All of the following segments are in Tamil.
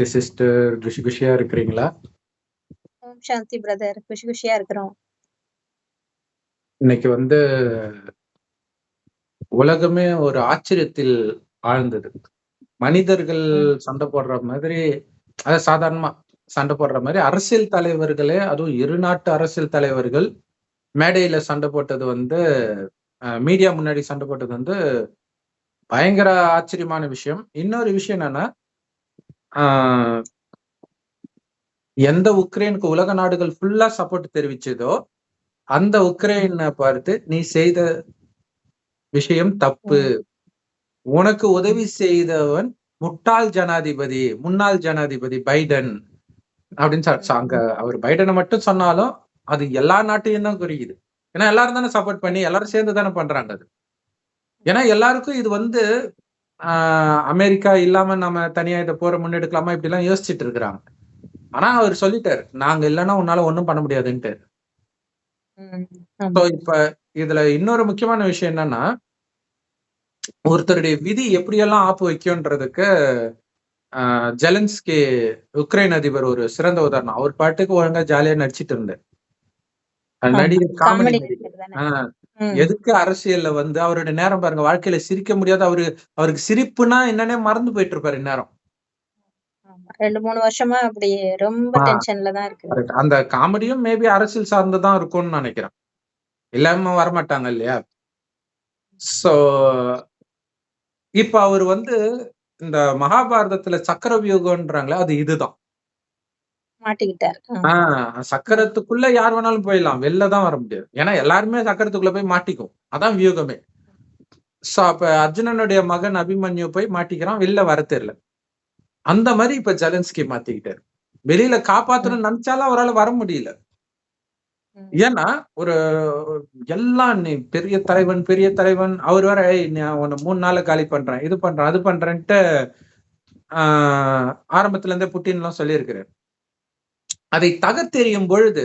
சிஸ்டர் குஷி குஷியா இருக்கிறீங்களா? ஓம் சாந்தி பிரதர். குஷி குஷியா இருக்கிறோம். இன்னைக்கு உலகமே ஒரு ஆச்சரியத்தில் ஆழ்ந்தது. மனிதர்கள் சண்டை போடுற மாதிரி, அதாவது சாதாரணமா சண்டை போடுற மாதிரி அரசியல் தலைவர்களே, அதுவும் இரு நாட்டு அரசியல் தலைவர்கள் மேடையில சண்டை போட்டது மீடியா முன்னாடி சண்டை போட்டது பயங்கர ஆச்சரியமான விஷயம். இன்னொரு விஷயம் என்னன்னா, எந்த உக்ரைனுக்கு உலக நாடுகள் ஃபுல்லா சப்போர்ட் தெரிவிச்சதோ அந்த உக்ரைனை பார்த்து நீ செய்த விஷயம் தப்பு, உனக்கு உதவி செய்தவன் முன்னாள் ஜனாதிபதி பைடன் அப்படின்னு அங்க அவர் பைடனை மட்டும் சொன்னாலும் அது எல்லா நாட்டையும் தான் குறிக்குது. ஏன்னா எல்லாரும் தானே சப்போர்ட் பண்ணி எல்லாரும் சேர்ந்து தானே பண்றாங்க அது. ஏன்னா எல்லாருக்கும் இது அமெரிக்கா இல்லாம நம்ம தனியா இதை போற முன்னெடுக்கலாமா இப்படி எல்லாம் யோசிச்சுட்டு இருக்கிறாங்க. ஆனா அவர் சொல்லிட்டாரு, நாங்க இல்லைன்னா உன்னால ஒண்ணும் பண்ண முடியாதுன்ட்டு. இப்ப இதுல இன்னொரு முக்கியமான விஷயம் என்னன்னா, ஒருத்தருடைய விதி எப்படியெல்லாம் ஆப்பு வைக்கும்ன்றதுக்கு ஜெலன்ஸ்கி உக்ரைன் அதிபர் ஒரு சிறந்த உதாரணம். அவர் பாட்டுக்கு ஒழுங்கா ஜாலியா நடிச்சிட்டு இருந்தார். நடிகர், காமெடி நடிகர். எதுக்கு அரசியல்ல அவருடைய நேரம் பாருங்க, வாழ்க்கையில சிரிக்க முடியாத அவருக்கு சிரிப்புனா என்னன்னே மறந்து போயிட்டு இருப்பாரு நேரம். 2-3 வருஷமா அப்படி ரொம்ப டென்ஷன்ல தான் இருக்கு. அந்த காமெடியும் மேபி அரசியல் சார்ந்துதான் இருக்கும்னு நினைக்கிறேன். இல்லாம வரமாட்டாங்க இல்லையா? சோ இப்ப அவர் இந்த மகாபாரதத்துல சக்கர வியூகம்ன்றாங்களே, அது இதுதான். மாட்டிக்கிட்டார். சக்கரத்துக்குள்ள யார் வேணாலும் போயிடலாம், வெளில தான் வர முடியாது. ஏன்னா எல்லாருமே சக்கரத்துக்குள்ள போய் மாட்டிக்கும். அதான் வியூகமே. சோ அப்ப அர்ஜுனனுடைய மகன் அபிமன்யு போய் மாட்டிக்கிறான், வெளில வர தெரியல. அந்த மாதிரி இப்ப ஜெலன்ஸ்கி மாத்திக்கிட்டாரு. வெளியில காப்பாத்தணும்னு நினைச்சாலும் அவரால் வர முடியல. ஏன்னா ஒரு எல்லாம் நீ பெரிய தலைவன் அவர் வேற, உன்னை 3 நாள்ல காலி பண்றேன், இது பண்றேன், அது பண்றேன்ட்டு ஆரம்பத்துல இருந்தே புட்டின் எல்லாம் சொல்லியிருக்கிறார். அதை தகர்த்தெறியும் பொழுது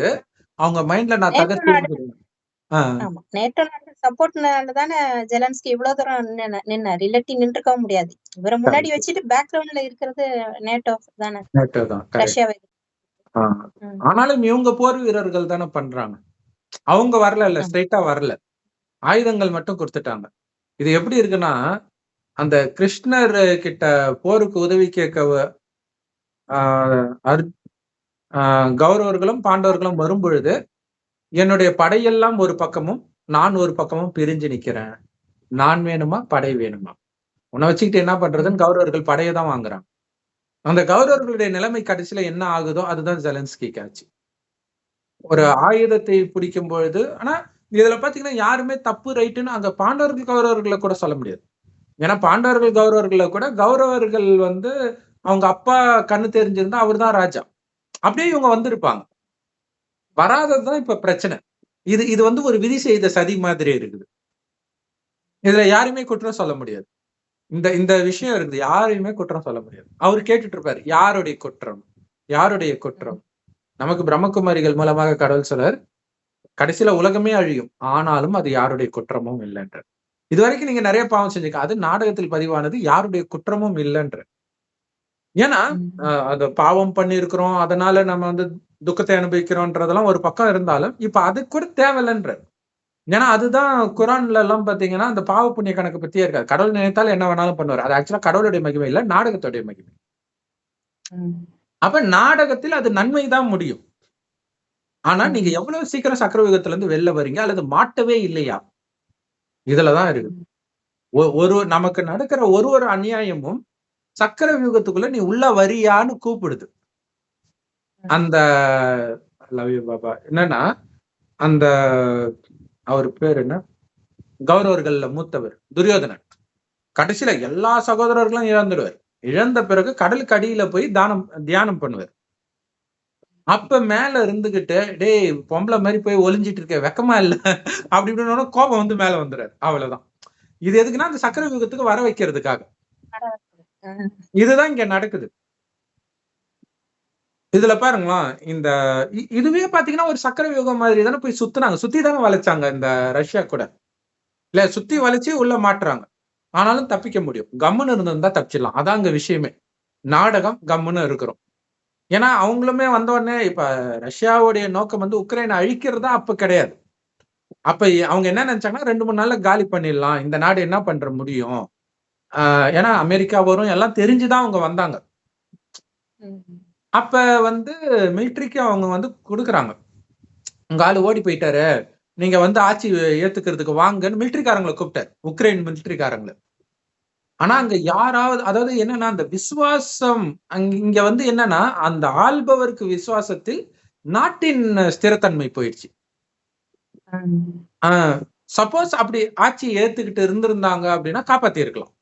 அவங்க மைண்ட்ல நான் தகர்த்தெறியும் நேட்டோ நாட்டு சப்போர்ட்னால தானே ஜெலன்ஸ்கி இவ்வளவு தூரம் நின்னார். இல்லாட்டி நின்றுக்க முடியாது. இவரை முன்னாடி வச்சுட்டு பேக்ரவுண்ட்ல இருக்கிறது நேட்டோ தானே. நேட்டோ தான். ரஷ்யாவை. ஆனாலும் இவங்க போர் வீரர்கள் தானே பண்றாங்க. அவங்க வரல, ஸ்ட்ரைட்டா வரல, ஆயுதங்கள் மட்டும் கொடுத்துட்டாங்க. இது எப்படி இருக்குன்னா, அந்த கிருஷ்ணர் கிட்ட போருக்கு உதவி கேட்க கௌரவர்களும் பாண்டவர்களும் வரும் பொழுது என்னுடைய படையெல்லாம் ஒரு பக்கமும் நான் ஒரு பக்கமும் பிரிஞ்சு நிக்கிறேன், நான் வேணுமா படை வேணுமா, உன்னை வச்சுக்கிட்டு என்ன பண்றதுன்னு கௌரவர்கள் படையை தான் வாங்குறாங்க. அந்த கௌரவர்களுடைய நிலைமை கடைசியில என்ன ஆகுதோ அதுதான் ஜெலன்ஸ்கி ஆச்சு. ஒரு ஆயுதத்தை பிடிக்கும் பொழுது. ஆனா இதுல பாத்தீங்கன்னா யாருமே தப்பு ரைட்டுன்னு அங்க பாண்டவர்கள் கௌரவர்களை கூட சொல்ல முடியாது. ஏன்னா பாண்டவர்கள் கௌரவர்களை கூட கௌரவர்கள் அவங்க அப்பா கண்ணு தெரிஞ்சிருந்தா அவர் தான் ராஜா, அப்படியே இவங்க வந்திருப்பாங்க. வராததுதான் இப்ப பிரச்சனை. இது ஒரு விதி செய்த சதி மாதிரி இருக்குது. இதுல யாருமே குற்றம் சொல்ல முடியாது. இந்த விஷயம் இருக்குது, யாரையுமே குற்றம் சொல்ல முடியாது. அவர் கேட்டுட்டு இருப்பாரு, யாருடைய குற்றம். நமக்கு பிரம்மகுமாரிகள் மூலமாக கடவுள் சொல்றார், கடைசியில உலகமே அழியும், ஆனாலும் அது யாருடைய குற்றமும் இல்லைன்ற. இது வரைக்கும் நீங்க நிறைய பாவம் செஞ்சுக்க, அது நாடகத்தில் பதிவானது, யாருடைய குற்றமும் இல்லைன்ற. ஏன்னா அது பாவம் பண்ணிருக்கிறோம், அதனால நம்ம துக்கத்தை அனுபவிக்கிறோம்ன்றதெல்லாம் ஒரு பக்கம் இருந்தாலும் இப்ப அது கூட தேவையில்லைன்ற. ஏன்னா அதுதான் குரான்ல எல்லாம் பாத்தீங்கன்னா அந்த பாவ புண்ணிய கணக்கு பத்தியே இருக்காது. கடவுள் நினைத்தால் என்ன வேணாலும் பண்ணுவார். அது ஆக்சுவலா கடவுளுடைய மகிமை இல்ல, நாடகத்துடைய மகிமை. அப்ப நாடகத்தில் அது நன்மைதான் முடியும். ஆனா நீங்க எவ்வளவு சீக்கிரம் சக்கரவியூகத்துல இருந்து வெளில வரீங்க அல்லது மாட்டவே இல்லையா, இதுலதான் இருக்கு. நமக்கு நடக்கிற ஒரு அநியாயமும் சக்கர வியூகத்துக்குள்ள நீ உள்ள வரியான்னு கூப்பிடுது. அந்த லவ் யூ பாபா என்னன்னா, அந்த அவர் பேர் என்ன, கௌரவர்கள்ல மூத்தவர் துரியோதனன் கடைசியில எல்லா சகோதரர்களும் இழந்துடுவார். இழந்த பிறகு கடலுக்கு அடியில போய் தியானம் பண்ணுவார். அப்ப மேல இருந்துகிட்டு, டேய் பொம்பளை மாதிரி போய் ஒளிஞ்சிட்டு இருக்க, வெக்கமா இல்ல அப்படி இப்படின்னு கோபம் மேல வந்துடுறாரு. அவ்வளவுதான். இது எதுக்குன்னா அந்த சக்கர வியூகத்துக்கு வர வைக்கிறதுக்காக. இதுதான் இங்க நடக்குது. இதுல பாருங்களா, இதுவே பாத்தீங்கன்னா ஒரு சக்கர வியூகம் மாதிரி தானே போய் சுத்தி தானே வளைச்சாங்க இந்த ரஷ்யா கூட இல்ல, சுத்தி வளைச்சு உள்ள மாட்டுறாங்க. ஆனாலும் தப்பிக்க முடியும். கம்முன்னு இருந்திருந்தா தப்பிச்சிடலாம். அதான் அங்க விஷயமே. நாடகம் கம்முன்னு இருக்கிறோம். ஏன்னா அவங்களுமே வந்த உடனே இப்ப ரஷ்யாவுடைய நோக்கம் வந்து உக்ரைனை அழிக்கிறதா அப்ப கிடையாது. அப்ப அவங்க என்ன நினைச்சாங்கன்னா 2-3 நாள்ல காலி பண்ணிடலாம், இந்த நாடு என்ன பண்ற முடியும். ஏன்னா அமெரிக்கா வரும் எல்லாம் தெரிஞ்சுதான் அவங்க வந்தாங்க. அப்ப வந்து மிலிட்டரிக்கு அவங்க வந்து கொடுக்குறாங்க, உங்க ஆளு ஓடி போயிட்டாரு, நீங்க வந்து ஆட்சி ஏத்துக்கிறதுக்கு வாங்கன்னு மிலிட்டரிக்காரங்களை கூப்பிட்டாரு, உக்ரைன் மிலிட்டரிக்காரங்களை. ஆனா அங்க யாராவது, அதாவது என்னன்னா அந்த விசுவாசம் இங்க வந்து என்னன்னா அந்த ஆள்பவருக்கு விசுவாசத்தில் நாட்டின் ஸ்திரத்தன்மை போயிடுச்சு. சப்போஸ் அப்படி ஆட்சி ஏத்துக்கிட்டு இருந்திருந்தாங்க அப்படின்னா காப்பாத்தி இருக்கலாம்.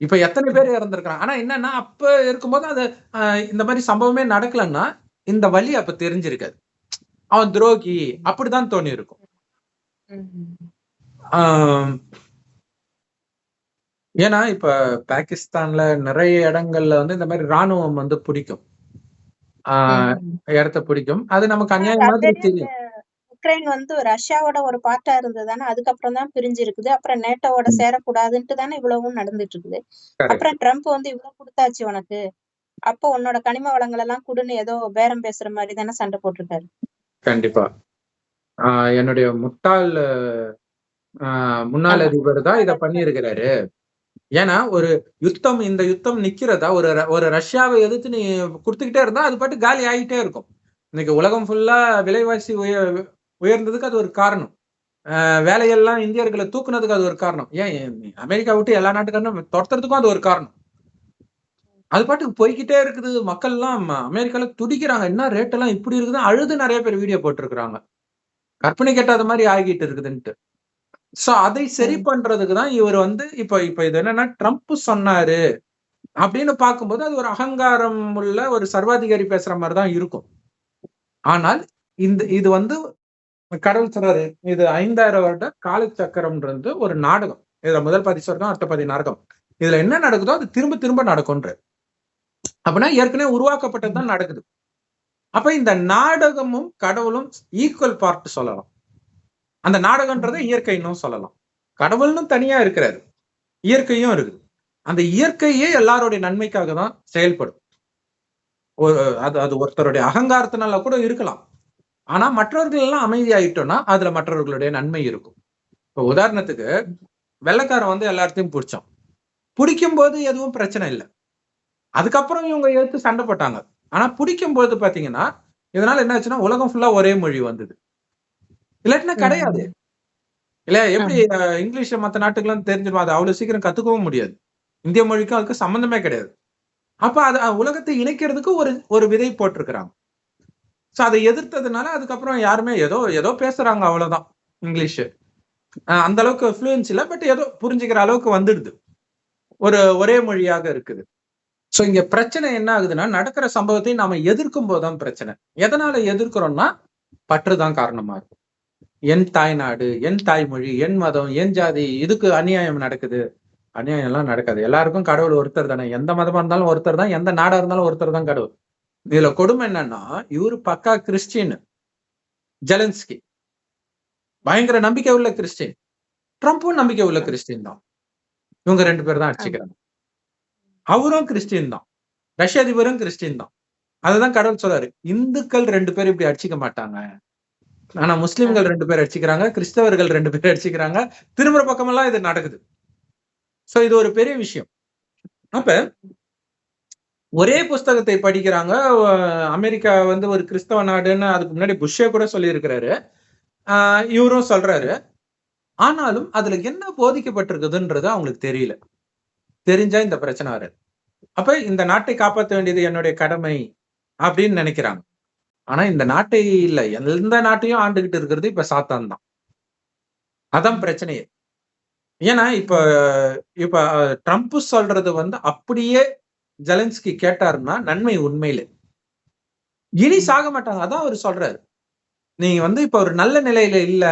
இப்ப எத்தனை பேர் இறந்திருக்கிறாங்க. ஆனா என்னன்னா அப்ப இருக்கும்போது அது இந்த மாதிரி சம்பவமே நடக்கலன்னா இந்த வழி அப்ப தெரிஞ்சிருக்காது, அவன் துரோகி அப்படிதான் தோணி இருக்கும். ஏன்னா இப்ப பாகிஸ்தான்ல நிறைய இடங்கள்ல வந்து இந்த மாதிரி ராணுவம் வந்து பிடிக்கும், இடத்த பிடிக்கும். அது நமக்கு அநியாயம் மாதிரி தெரியும். உக்ரைன் வந்து ரஷ்யாவோட ஒரு பார்ட்டா இருந்ததுதானே, அதுக்கப்புறம் தான் பிரிஞ்சு இருக்குது. அப்புறம் நேட்டோவோட சேரக்கூடாதுன்ட்டு தானே இவ்வளவும் நடந்துட்டு இருக்குது. அப்புறம் ட்ரம்ப் வந்து இவ்வளவு கொடுத்தாச்சு உனக்கு, அப்போ உன்னோட கனிம வளங்கள் எல்லாம் கொடுன்னு ஏதோ பேரம் பேசுற மாதிரி தானே சண்டை போட்டிருக்காரு. கண்டிப்பா என்னுடைய முன்னாள் அதிபர் தான் இதை பண்ணியிருக்கிறாரு. ஏன்னா ஒரு யுத்தம், இந்த யுத்தம் நிக்கிறதா ஒரு ரஷ்யாவை எதிர்த்து நீ கொடுத்துக்கிட்டே இருந்தா அது பாட்டு காலி ஆகிட்டே இருக்கும். இன்னைக்கு உலகம் ஃபுல்லா விலைவாசி உயர்ந்ததுக்கு அது ஒரு காரணம். வேலையெல்லாம் இந்தியர்களை தூக்குனதுக்கு அது ஒரு காரணம். ஏன் அமெரிக்கா விட்டு எல்லா நாட்டுக்காரனும் துரத்துறதுக்கும் அது ஒரு காரணம். அது பாட்டுக்கு போய்கிட்டே இருக்குது. மக்கள் எல்லாம் அமெரிக்கால துடிக்கிறாங்க, என்ன ரேட் எல்லாம் இப்படி இருக்குது, அழுது நிறைய பேர் வீடியோ போட்டிருக்கிறாங்க, கற்பனை கேட்டாத மாதிரி ஆகிட்டு இருக்குதுன்ட்டு. சோ அதை சரி பண்றதுக்கு தான் இவர் வந்து இப்ப இது என்னன்னா ட்ரம்ப் சொன்னாரு அப்படின்னு பார்க்கும்போது அது ஒரு அகங்காரம் உள்ள ஒரு சர்வாதிகாரி பேசுற மாதிரிதான் இருக்கும். ஆனால் இது வந்து கடவுள் சொல்றாரு, இது 5000 வருட காலச்சக்கரம்ன்றது ஒரு நாடகம். இதுல முதல் 10 சொர்க்கம், அடுத்த 10 நரகம். இதுல என்ன நடக்குதோ அது திரும்ப திரும்ப நடக்கும்ன்ற. அப்படின்னா ஏற்கனவே உருவாக்கப்பட்டதுதான் நடக்குது. அப்ப இந்த நாடகமும் கடவுளும் ஈக்குவல் பார்ட் சொல்லலாம். அந்த நாடகம்ன்றதை இயற்கைன்னு சொல்லலாம். கடவுள்னு தனியா இருக்கிறாரு, இயற்கையும் இருக்குது. அந்த இயற்கையே எல்லாருடைய நன்மைக்காக தான் செயல்படும். அது ஒருத்தருடைய அகங்காரத்தினால கூட இருக்கலாம். ஆனா மற்றவர்கள் எல்லாம் அமைதியாயிட்டோம்னா அதுல மற்றவர்களுடைய நன்மை இருக்கும். இப்ப உதாரணத்துக்கு வெள்ளைக்காரன் வந்து எல்லாத்தையும் பிடிச்சோம், பிடிக்கும் போது எதுவும் பிரச்சனை இல்லை. அதுக்கப்புறம் இவங்க எடுத்து சண்டை போட்டாங்க. ஆனா பிடிக்கும் போது பாத்தீங்கன்னா இதனால என்ன ஆச்சுன்னா உலகம் ஃபுல்லா ஒரே மொழி வந்தது. இல்லாட்டினா கிடையாது இல்ல. எப்படி இங்கிலீஷ் மற்ற நாட்டுக்கெல்லாம் தெரிஞ்சிடும், அது அவ்வளவு சீக்கிரம் கத்துக்கவும் முடியாது. இந்திய மொழிக்கும் அதுக்கு சம்பந்தமே கிடையாது. அப்ப அது உலகத்தை இணைக்கிறதுக்கு ஒரு விதை போட்டிருக்கிறாங்க. சோ அதை எதிர்த்ததுனால அதுக்கப்புறம் யாருமே ஏதோ பேசுறாங்க, அவ்வளவுதான். இங்கிலீஷ் அந்த அளவுக்கு ஃப்ளூயன்ஸ் இல்ல, பட் ஏதோ புரிஞ்சுக்கிற அளவுக்கு வந்துடுது, ஒரே மொழியாக இருக்குது. சோ இங்க பிரச்சனை என்ன ஆகுதுன்னா நடக்கிற சம்பவத்தை நாம எதிர்க்கும் போதுதான் பிரச்சனை. எதனால எதிர்க்கிறோம்னா பற்றுதான் காரணமா இருக்கும். என் தாய்நாடு, என் தாய்மொழி, என் மதம், என் ஜாதி, இதுக்கு அநியாயம் நடக்குது. அநியாயம் எல்லாம் நடக்காது. எல்லாருக்கும் கடவுள் ஒருத்தர் தானே. எந்த மதமா இருந்தாலும் ஒருத்தர் தான், எந்த நாடா இருந்தாலும் ஒருத்தர் தான் கடவுள். இதுல கொடுமை என்னன்னா இவரு பக்கா கிறிஸ்டின், ஜெலன்ஸ்கி பயங்கர நம்பிக்கை உள்ள கிறிஸ்டின், ட்ரம்ப்பும் நம்பிக்கை உள்ள கிறிஸ்டின் தான். இவங்க 2 பேர் தான் அடிச்சுக்கிறாங்க. அவரும் கிறிஸ்டின் தான், ரஷ்ய அதிபரும் கிறிஸ்டின் தான். அதுதான் கடவுள் சொல்றாரு, இந்துக்கள் 2 பேர் இப்படி அடிச்சுக்க மாட்டாங்க, ஆனா முஸ்லிம்கள் 2 பேர் அடிச்சுக்கிறாங்க, கிறிஸ்தவர்கள் 2 பேர் அடிச்சுக்கிறாங்க, திரும்புற பக்கமெல்லாம் இது நடக்குது. சோ இது ஒரு பெரிய விஷயம். அப்ப ஒரே புஸ்தகத்தை படிக்கிறாங்க. அமெரிக்கா வந்து ஒரு கிறிஸ்தவ நாடுன்னு அதுக்கு முன்னாடி புஷ்ஷே கூட சொல்லி இருக்கிறாரு, இவரும் சொல்றாரு. ஆனாலும் அதுல என்ன போதிக்கப்பட்டிருக்குதுன்றது அவங்களுக்கு தெரியல. தெரிஞ்சா இந்த பிரச்சனை வராது. அப்ப இந்த நாட்டை காப்பாற்ற வேண்டியது என்னுடைய கடமை அப்படின்னு நினைக்கிறாங்க. ஆனா இந்த நாட்டை இல்ல, எந்த நாட்டையும் ஆண்டுகிட்டு இருக்கிறது இப்ப சாத்தான் தான். அதான் பிரச்சனையே. ஏன்னா இப்ப ட்ரம்ப் சொல்றது வந்து அப்படியே ஜெலன்ஸ்கி கேட்டாருன்னா நன்மை உண்மையில இனி சாக மாட்டாங்க. அதான் அவர் சொல்றாரு, நீங்க வந்து இப்ப ஒரு நல்ல நிலையில இல்ல,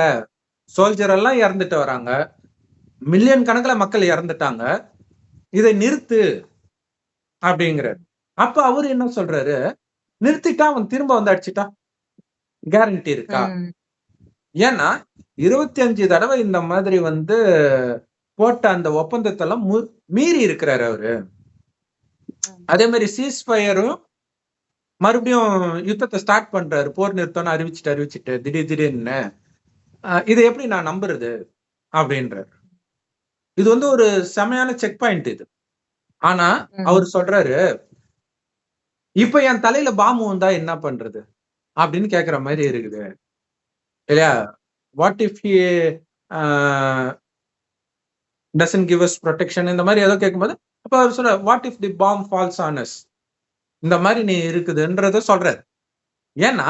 சோல்ஜர் எல்லாம் இறந்துட்டு வராங்க, மில்லியன் கணக்குல மக்கள் இறந்துட்டாங்க, இதை நிறுத்து அப்படிங்கிறாரு. அப்ப அவரு என்ன சொல்றாரு, நிறுத்திட்டா அவன் திரும்ப வந்து அடிச்சுட்டா கேரண்டி இருக்கா? ஏன்னா 25 தடவை இந்த மாதிரி வந்து போட்ட அந்த ஒப்பந்தத்தெல்லாம் மீறி இருக்கிறாரு அவரு. அதே மாதிரி சீஸ்ஃபயரும் மறுபடியும் யுத்தத்தை ஸ்டார்ட் பண்றாரு, போர் நிறுத்தம்னு அறிவிச்சுட்டு திடீர்னு இதை எப்படி நான் நம்புறது அப்படின்றாரு. இது வந்து ஒரு செமையான செக் பாயிண்ட் இது. ஆனா அவர் சொல்றாரு, இப்ப என் தலையில பாம்பு வந்தா என்ன பண்றது அப்படின்னு கேக்குற மாதிரி இருக்குது இல்லையா? What if he doesn't give us protection, இந்த மாதிரி ஏதோ கேட்கும்போது அப்ப அவர் சொல்ற what if the bomb falls on us, இந்த மாதிரி நீ இருக்குதுன்றத சொல்றாரு. ஏன்னா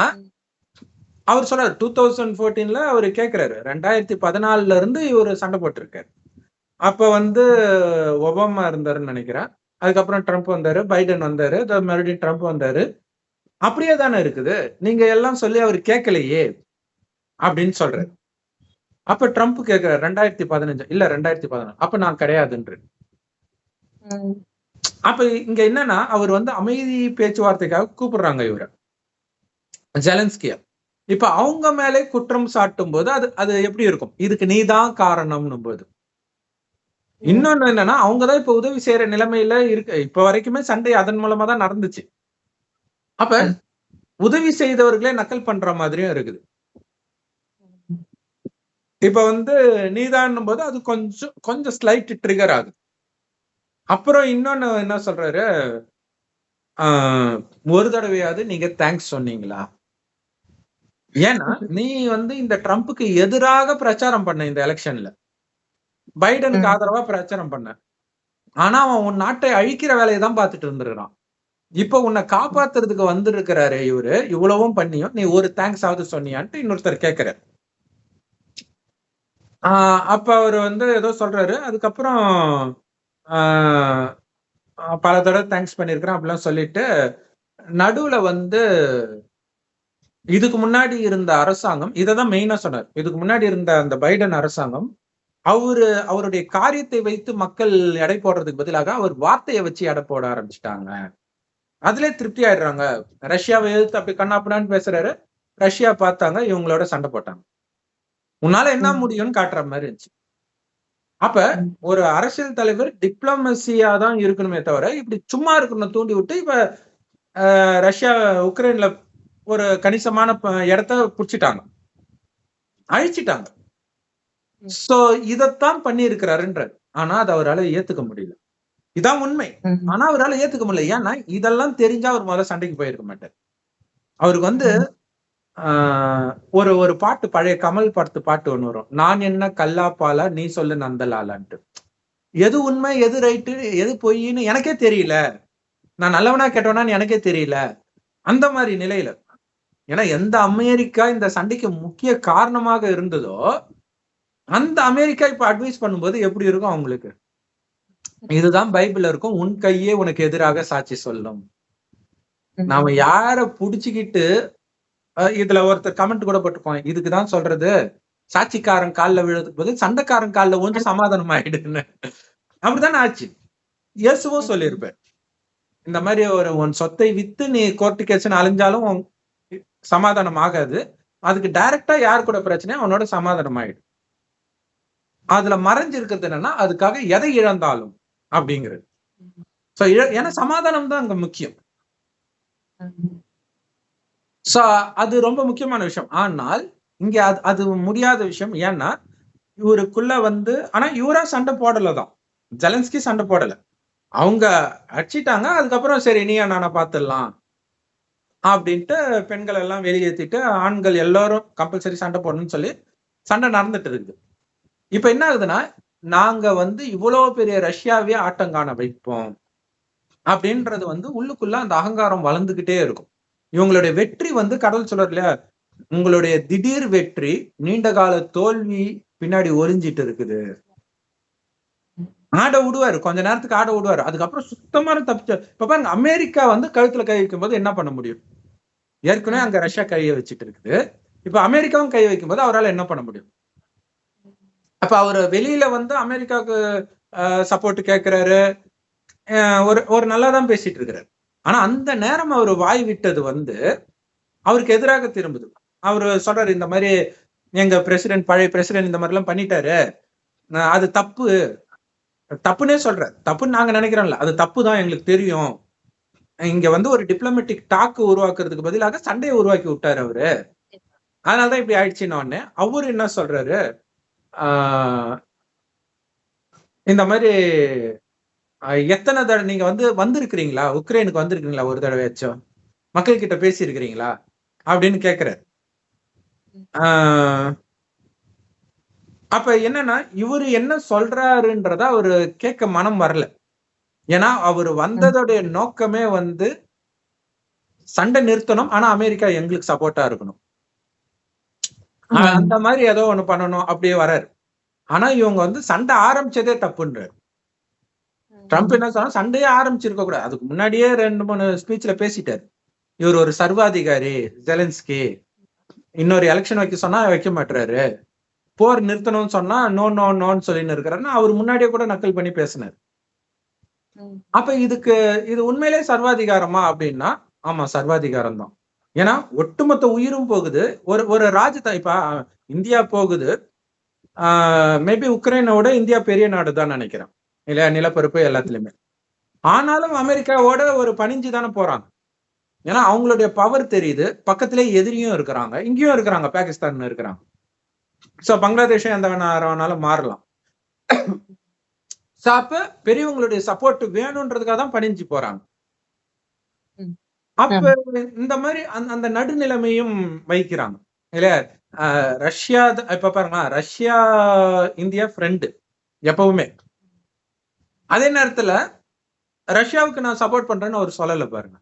அவர் சொல்றாரு 2014 அவர் கேட்கிறாரு, 2014 இருந்து இவர் சண்டை போட்டிருக்காரு. அப்ப வந்து ஒபாமா இருந்தாருன்னு நினைக்கிறேன், அதுக்கப்புறம் ட்ரம்ப் வந்தாரு, பைடன் வந்தாரு, மறுபடியும் ட்ரம்ப் வந்தாரு. அப்படியே தானே இருக்குது, நீங்க எல்லாம் சொல்லி அவர் கேட்கலையே அப்படின்னு சொல்றாரு. அப்ப ட்ரம்ப் கேட்கிறாரு 2015 இல்ல 2014, அப்ப நான் கிடையாதுன்ற. அப்ப இங்க என்னன்னா அவர் வந்து அமைதி பேச்சுவார்த்தைக்காக கூப்பிடுறாங்க இவரை, ஜெலன்ஸ்கியா. இப்ப அவங்க மேலே குற்றம் சாட்டும் போது அது எப்படி இருக்கும், இதுக்கு நீதான் காரணம்னும் போது. இன்னொன்னு என்னன்னா அவங்கதான் இப்ப உதவி செய்யற நிலைமையில இருக்கு. இப்ப வரைக்குமே சண்டை அதன் மூலமா தான் நடந்துச்சு. அப்ப உதவி செய்தவர்களே நக்கல் பண்ற மாதிரியும் இருக்குது. இப்ப வந்து நீதான் போது அது கொஞ்சம் ஸ்லைட் ட்ரிகர் ஆகுது. அப்புறம் இன்னொன்னு என்ன சொல்றாரு, ஒரு தடவையாவது நீங்க தேங்க்ஸ் சொன்னீங்களா? ஏன்னா நீ வந்து இந்த ட்ரம்ப்புக்கு எதிராக பிரச்சாரம் பண்ண, இந்த எலெக்ஷன்ல பைடனுக்கு ஆதரவா பிரச்சாரம் பண்ண, ஆனா அவன் உன் நாட்டை அழிக்கிற வேலையை தான் பார்த்துட்டு இருந்திருக்கான். இப்ப உன்னை காப்பாத்துறதுக்கு வந்திருக்கிறாரு இவரு, இவ்வளவும் பண்ணியும் நீ ஒரு தேங்க்ஸ் ஆவது சொன்னியான்ட்டு இன்னொருத்தர் கேட்கிறாரு. அப்ப அவர் வந்து ஏதோ சொல்றாரு. அதுக்கப்புறம் பல தடவை தேங்க்ஸ் பண்ணிருக்கிறேன் அப்படிலாம் சொல்லிட்டு நடுவுல வந்து இதுக்கு முன்னாடி இருந்த அரசாங்கம் இததான் மெயினா சொன்னார். இதுக்கு முன்னாடி இருந்த அந்த பைடன் அரசாங்கம் அவருடைய காரியத்தை வைத்து மக்கள் எடை போடுறதுக்கு பதிலாக அவர் வார்த்தையை வச்சு எடை போட ஆரம்பிச்சுட்டாங்க. அதுல திருப்தி ஆயிடுறாங்க. ரஷ்யாவை எதிர்த்து அப்படி கண்ணாப்புனான்னு பேசுறாரு, ரஷ்யா பார்த்தாங்க, இவங்களோட சண்டை போட்டாங்க. உன்னால என்ன முடியும்னு காட்டுற மாதிரி இருந்துச்சு. அப்ப ஒரு அரசியல் தலைவர் டிப்ளமசியா தான் இருக்கணுமே தவிர இப்படி சும்மா இருக்கணும் தூண்டி விட்டு இப்ப ரஷ்யா உக்ரைன்ல ஒரு கணிசமான இடத்த புடிச்சிட்டாங்க, அழிச்சிட்டாங்க. சோ இதத்தான் பண்ணி இருக்கிறாருன்றாரு. ஆனா அது அவரால் ஏத்துக்க முடியல. இதான் உண்மை. ஆனா அவரால் ஏத்துக்க முடியல. ஏன்னா இதெல்லாம் தெரிஞ்சா அவர் முதல்ல சண்டைக்கு போயிருக்க மாட்டார். அவருக்கு வந்து ஒரு பாட்டு, பழைய கமல் படத்து பாட்டு ஒண்ணு வரும், நான் என்ன கல்லாப்பாலா நீ சொல்லு நந்தலாலான்ட்டு. எது உண்மை எது ரைட்டு எது பொய்ன்னு எனக்கே தெரியல, நான் நல்லவனா கெட்டவனான்னு எனக்கே தெரியல, அந்த மாதிரி நிலையில. ஏன்னா எந்த அமெரிக்கா இந்த சண்டைக்கு முக்கிய காரணமாக இருந்ததோ அந்த அமெரிக்கா இப்ப அட்வைஸ் பண்ணும்போது எப்படி இருக்கும் அவங்களுக்கு, இதுதான் பைபிள்ல இருக்கும், உன் கையே உனக்கு எதிராக சாட்சி சொல்லும். நாம யார புடிச்சுக்கிட்டு இதுல ஒருத்தர் கமெண்ட் கூட போட்டுப்போம், இதுக்குதான் சொல்றது சாட்சிக்காரன் காலில் விழுறதுக்கு பதில் சண்டைக்காரன் காலில் ஒன்று சமாதானம் ஆயிடுன்னு. அப்படித்தானே ஆச்சு. இயேசுவும் சொல்லியிருப்பேன், இந்த மாதிரி உன் சொத்தை வித்து நீ கோர்ட்டு கேஸ்ன்னு அலைஞ்சாலும் சமாதானம் ஆகாது, அதுக்கு டைரக்டா யார் கூட பிரச்சனை அவனோட சமாதானம் ஆயிடும். அதுல மறைஞ்சு இருக்கிறது என்னன்னா அதுக்காக எதை இழந்தாலும் அப்படிங்கிறது. ஏன்னா சமாதானம் தான் அங்க முக்கியம். சோ அது ரொம்ப முக்கியமான விஷயம். ஆனால் இங்க அது முடியாத விஷயம். ஏன்னா இவருக்குள்ள வந்து, ஆனா இவரா சண்டை போடலதான், ஜெலன்ஸ்கி சண்டை போடல, அவங்க அடிச்சிட்டாங்க. அதுக்கப்புறம் சரி நீயா நானா பாத்துடலாம் அப்படின்ட்டு பெண்கள் எல்லாம் வெளியேற்றிட்டு ஆண்கள் எல்லாரும் கம்பல்சரி சண்டை போடணும்னு சொல்லி சண்டை நடந்துட்டு இருக்குது. இப்ப என்ன ஆகுதுன்னா, நாங்க வந்து இவ்வளவு பெரிய ரஷ்யாவே ஆட்டம் காண வைப்போம் அப்படின்றது வந்து உள்ளுக்குள்ள அந்த அகங்காரம் வளர்ந்துகிட்டே இருக்கும். இவங்களுடைய வெற்றி வந்து கடவுள் சொல்றாரு இல்லையா, உங்களுடைய திடீர் வெற்றி நீண்ட கால தோல்வி பின்னாடி ஒளிஞ்சிட்டு இருக்குது. ஆட விடுவாரு, கொஞ்ச நேரத்துக்கு ஆட விடுவாரு, அதுக்கப்புறம் சுத்தமான தப்பிச்சு. இப்ப பாருங்க, அமெரிக்கா வந்து கழுத்துல கை வைக்கும் போது என்ன பண்ண முடியும்? ஏற்கனவே அங்க ரஷ்யா கையை வச்சுட்டு இருக்குது, இப்ப அமெரிக்காவும் கை வைக்கும் போது அவரால் என்ன பண்ண முடியும்? அப்ப அவர் வெளியில வந்து அமெரிக்காவுக்கு சப்போர்ட் கேட்கிறாரு, ஒரு நல்லாதான் பேசிட்டு இருக்கிறாரு. ஆனா அந்த நேரம் அவர் வாய் விட்டது வந்து அவருக்கு எதிராக திரும்புது. அவரு சொல்றாரு, இந்த மாதிரி எங்க பிரசிடென்ட், பழைய பிரசிடென்ட் இந்த மாதிரி எல்லாம் பண்ணிட்டாரு, அது தப்பு, தப்புன்னே சொல்றாரு. தப்புன்னு நாங்க நினைக்கிறோம்ல, அது தப்பு தான், எங்களுக்கு தெரியும். இங்க வந்து ஒரு டிப்ளமேட்டிக் டாக் உருவாக்குறதுக்கு பதிலாக சண்டையை உருவாக்கி விட்டாரு அவரு. அதனாலதான் இப்படி ஆயிடுச்சுன்னு உடனே அவரு என்ன சொல்றாரு, இந்த மாதிரி எத்தனை தடவை நீங்க வந்து வந்திருக்கிறீங்களா, உக்ரைனுக்கு வந்திருக்கீங்களா, ஒரு தடவையாச்சும் மக்கள் கிட்ட பேசி இருக்கிறீங்களா அப்படின்னு கேக்குறாரு. அப்ப என்னன்னா, இவரு என்ன சொல்றாருன்றத அவரு கேட்க மனம் வரல. ஏன்னா அவரு வந்ததோடைய நோக்கமே வந்து சண்டை நிறுத்தணும், ஆனா அமெரிக்கா எங்களுக்கு சப்போர்ட்டா இருக்கணும், அந்த மாதிரி ஏதோ ஒண்ணு பண்ணணும் அப்படியே வராரு. ஆனா இவங்க வந்து சண்டை ஆரம்பிச்சதே தப்புன்றாரு. ட்ரம்ப் என்ன சொன்னா, சண்டையே ஆரம்பிச்சிருக்க கூடாது, அதுக்கு முன்னாடியே 2-3 ஸ்பீச்ல பேசிட்டாரு. இவர் ஒரு சர்வாதிகாரி ஜெலன்ஸ்கி, இன்னொரு எலெக்ஷன் வைக்க சொன்னா வைக்க மாட்டாரு, போர் நிறுத்தணும்னு சொன்னா நோ நோ நோன்னு சொல்லின்னு இருக்கிறாருன்னு அவர் முன்னாடியே கூட நக்கல் பண்ணி பேசினார். அப்ப இது உண்மையிலே சர்வாதிகாரமா அப்படின்னா, ஆமா சர்வாதிகாரம் தான். ஏன்னா ஒட்டுமொத்த உயிரும் போகுது. ஒரு ராஜ்யத்தை இப்ப இந்தியா போகுது, மேபி உக்ரைனோட இந்தியா பெரிய நாடு தான் நினைக்கிறேன் இல்லையா, நிலப்பரப்பு எல்லாத்துலயுமே. ஆனாலும் அமெரிக்காவோட ஒரு பணிஞ்சு தானே போறாங்க. ஏன்னா அவங்களுடைய பவர் தெரியுது, பக்கத்திலே எதிரியும் இருக்கிறாங்க, இங்கேயும் இருக்கிறாங்க, பாகிஸ்தான் இருக்கிறாங்க. சோ பங்களாதேஷும் எந்த வேணாலும் மாறலாம். அப்ப பெரியவங்களுடைய சப்போர்ட் வேணும்ன்றதுக்காக தான் பணிஞ்சு போறாங்க. அப்ப இந்த மாதிரி அந்த நடுநிலைமையும் வைக்கிறாங்க இல்லையா. ரஷ்யா இப்ப பாருங்க, ரஷ்யா இந்தியா ஃப்ரெண்டு எப்பவுமே. அதே நேரத்துல ரஷ்யாவுக்கு நான் சப்போர்ட் பண்றேன்னு அவர் சொல்லல பாருங்க.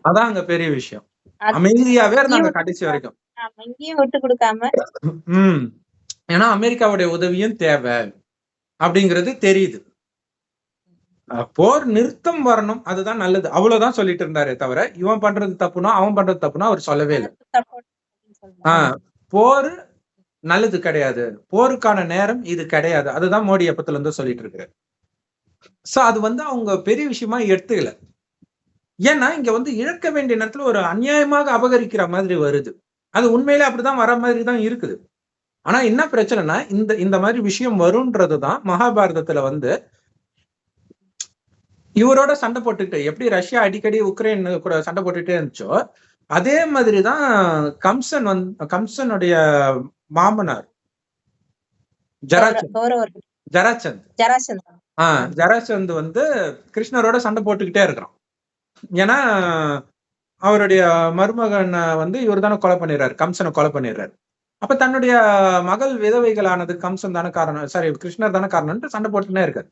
அதான் அங்க பெரிய விஷயம். அமைதியாவே இருந்தாங்க கடைசி வரைக்கும். ஏன்னா அமெரிக்காவுடைய உதவியும் தேவை அப்படிங்கிறது தெரியுது. போர் நிறுத்தம் வரணும், அதுதான் நல்லது, அவ்வளவுதான் சொல்லிட்டு இருந்தாரே தவிர இவன் பண்றது தப்புனா அவன் பண்றது தப்புனா அவர் சொல்லவே இல்லை. போர் நல்லது கிடையாது, போருக்கான நேரம் இது கிடையாது, அதுதான் மோடி எப்பத்துல இருந்து சொல்லிட்டு இருக்கிறார். சோ அது வந்து அவங்க பெரிய விஷயமா எடுத்துக்கல. ஏன்னா இங்க வந்து இழக்க வேண்டிய நேரத்துல ஒரு அநியாயமாக அபகரிக்கிற மாதிரி வருது. அது உண்மையிலே அப்படிதான் வர மாதிரி தான் இருக்குது. ஆனா என்ன பிரச்சனைனா, இந்த மாதிரி விஷயம் வரும்ன்றதுதான் மகாபாரதத்துல வந்து இவரோட சண்டை போட்டுக்கிட்டு எப்படி ரஷ்யா அடிக்கடி உக்ரைன் கூட சண்டை போட்டுட்டே இருந்துச்சோ, அதே மாதிரிதான் கம்சனுடைய மாமனார் ஜராசந்த் வந்து கிருஷ்ணரோட சண்டை போட்டுக்கிட்டே இருக்கிறான். ஏன்னா அவருடைய மருமகன் வந்து இவர் தானே கொலை பண்ணிடுறாரு, கம்சனை கொலை பண்ணிடுறாரு. அப்ப தன்னுடைய மகள் விதவைகளானது கம்சன் தானே காரணம், சாரி கிருஷ்ணர் தானே காரணம்னு சண்டை போட்டுனே இருக்காரு.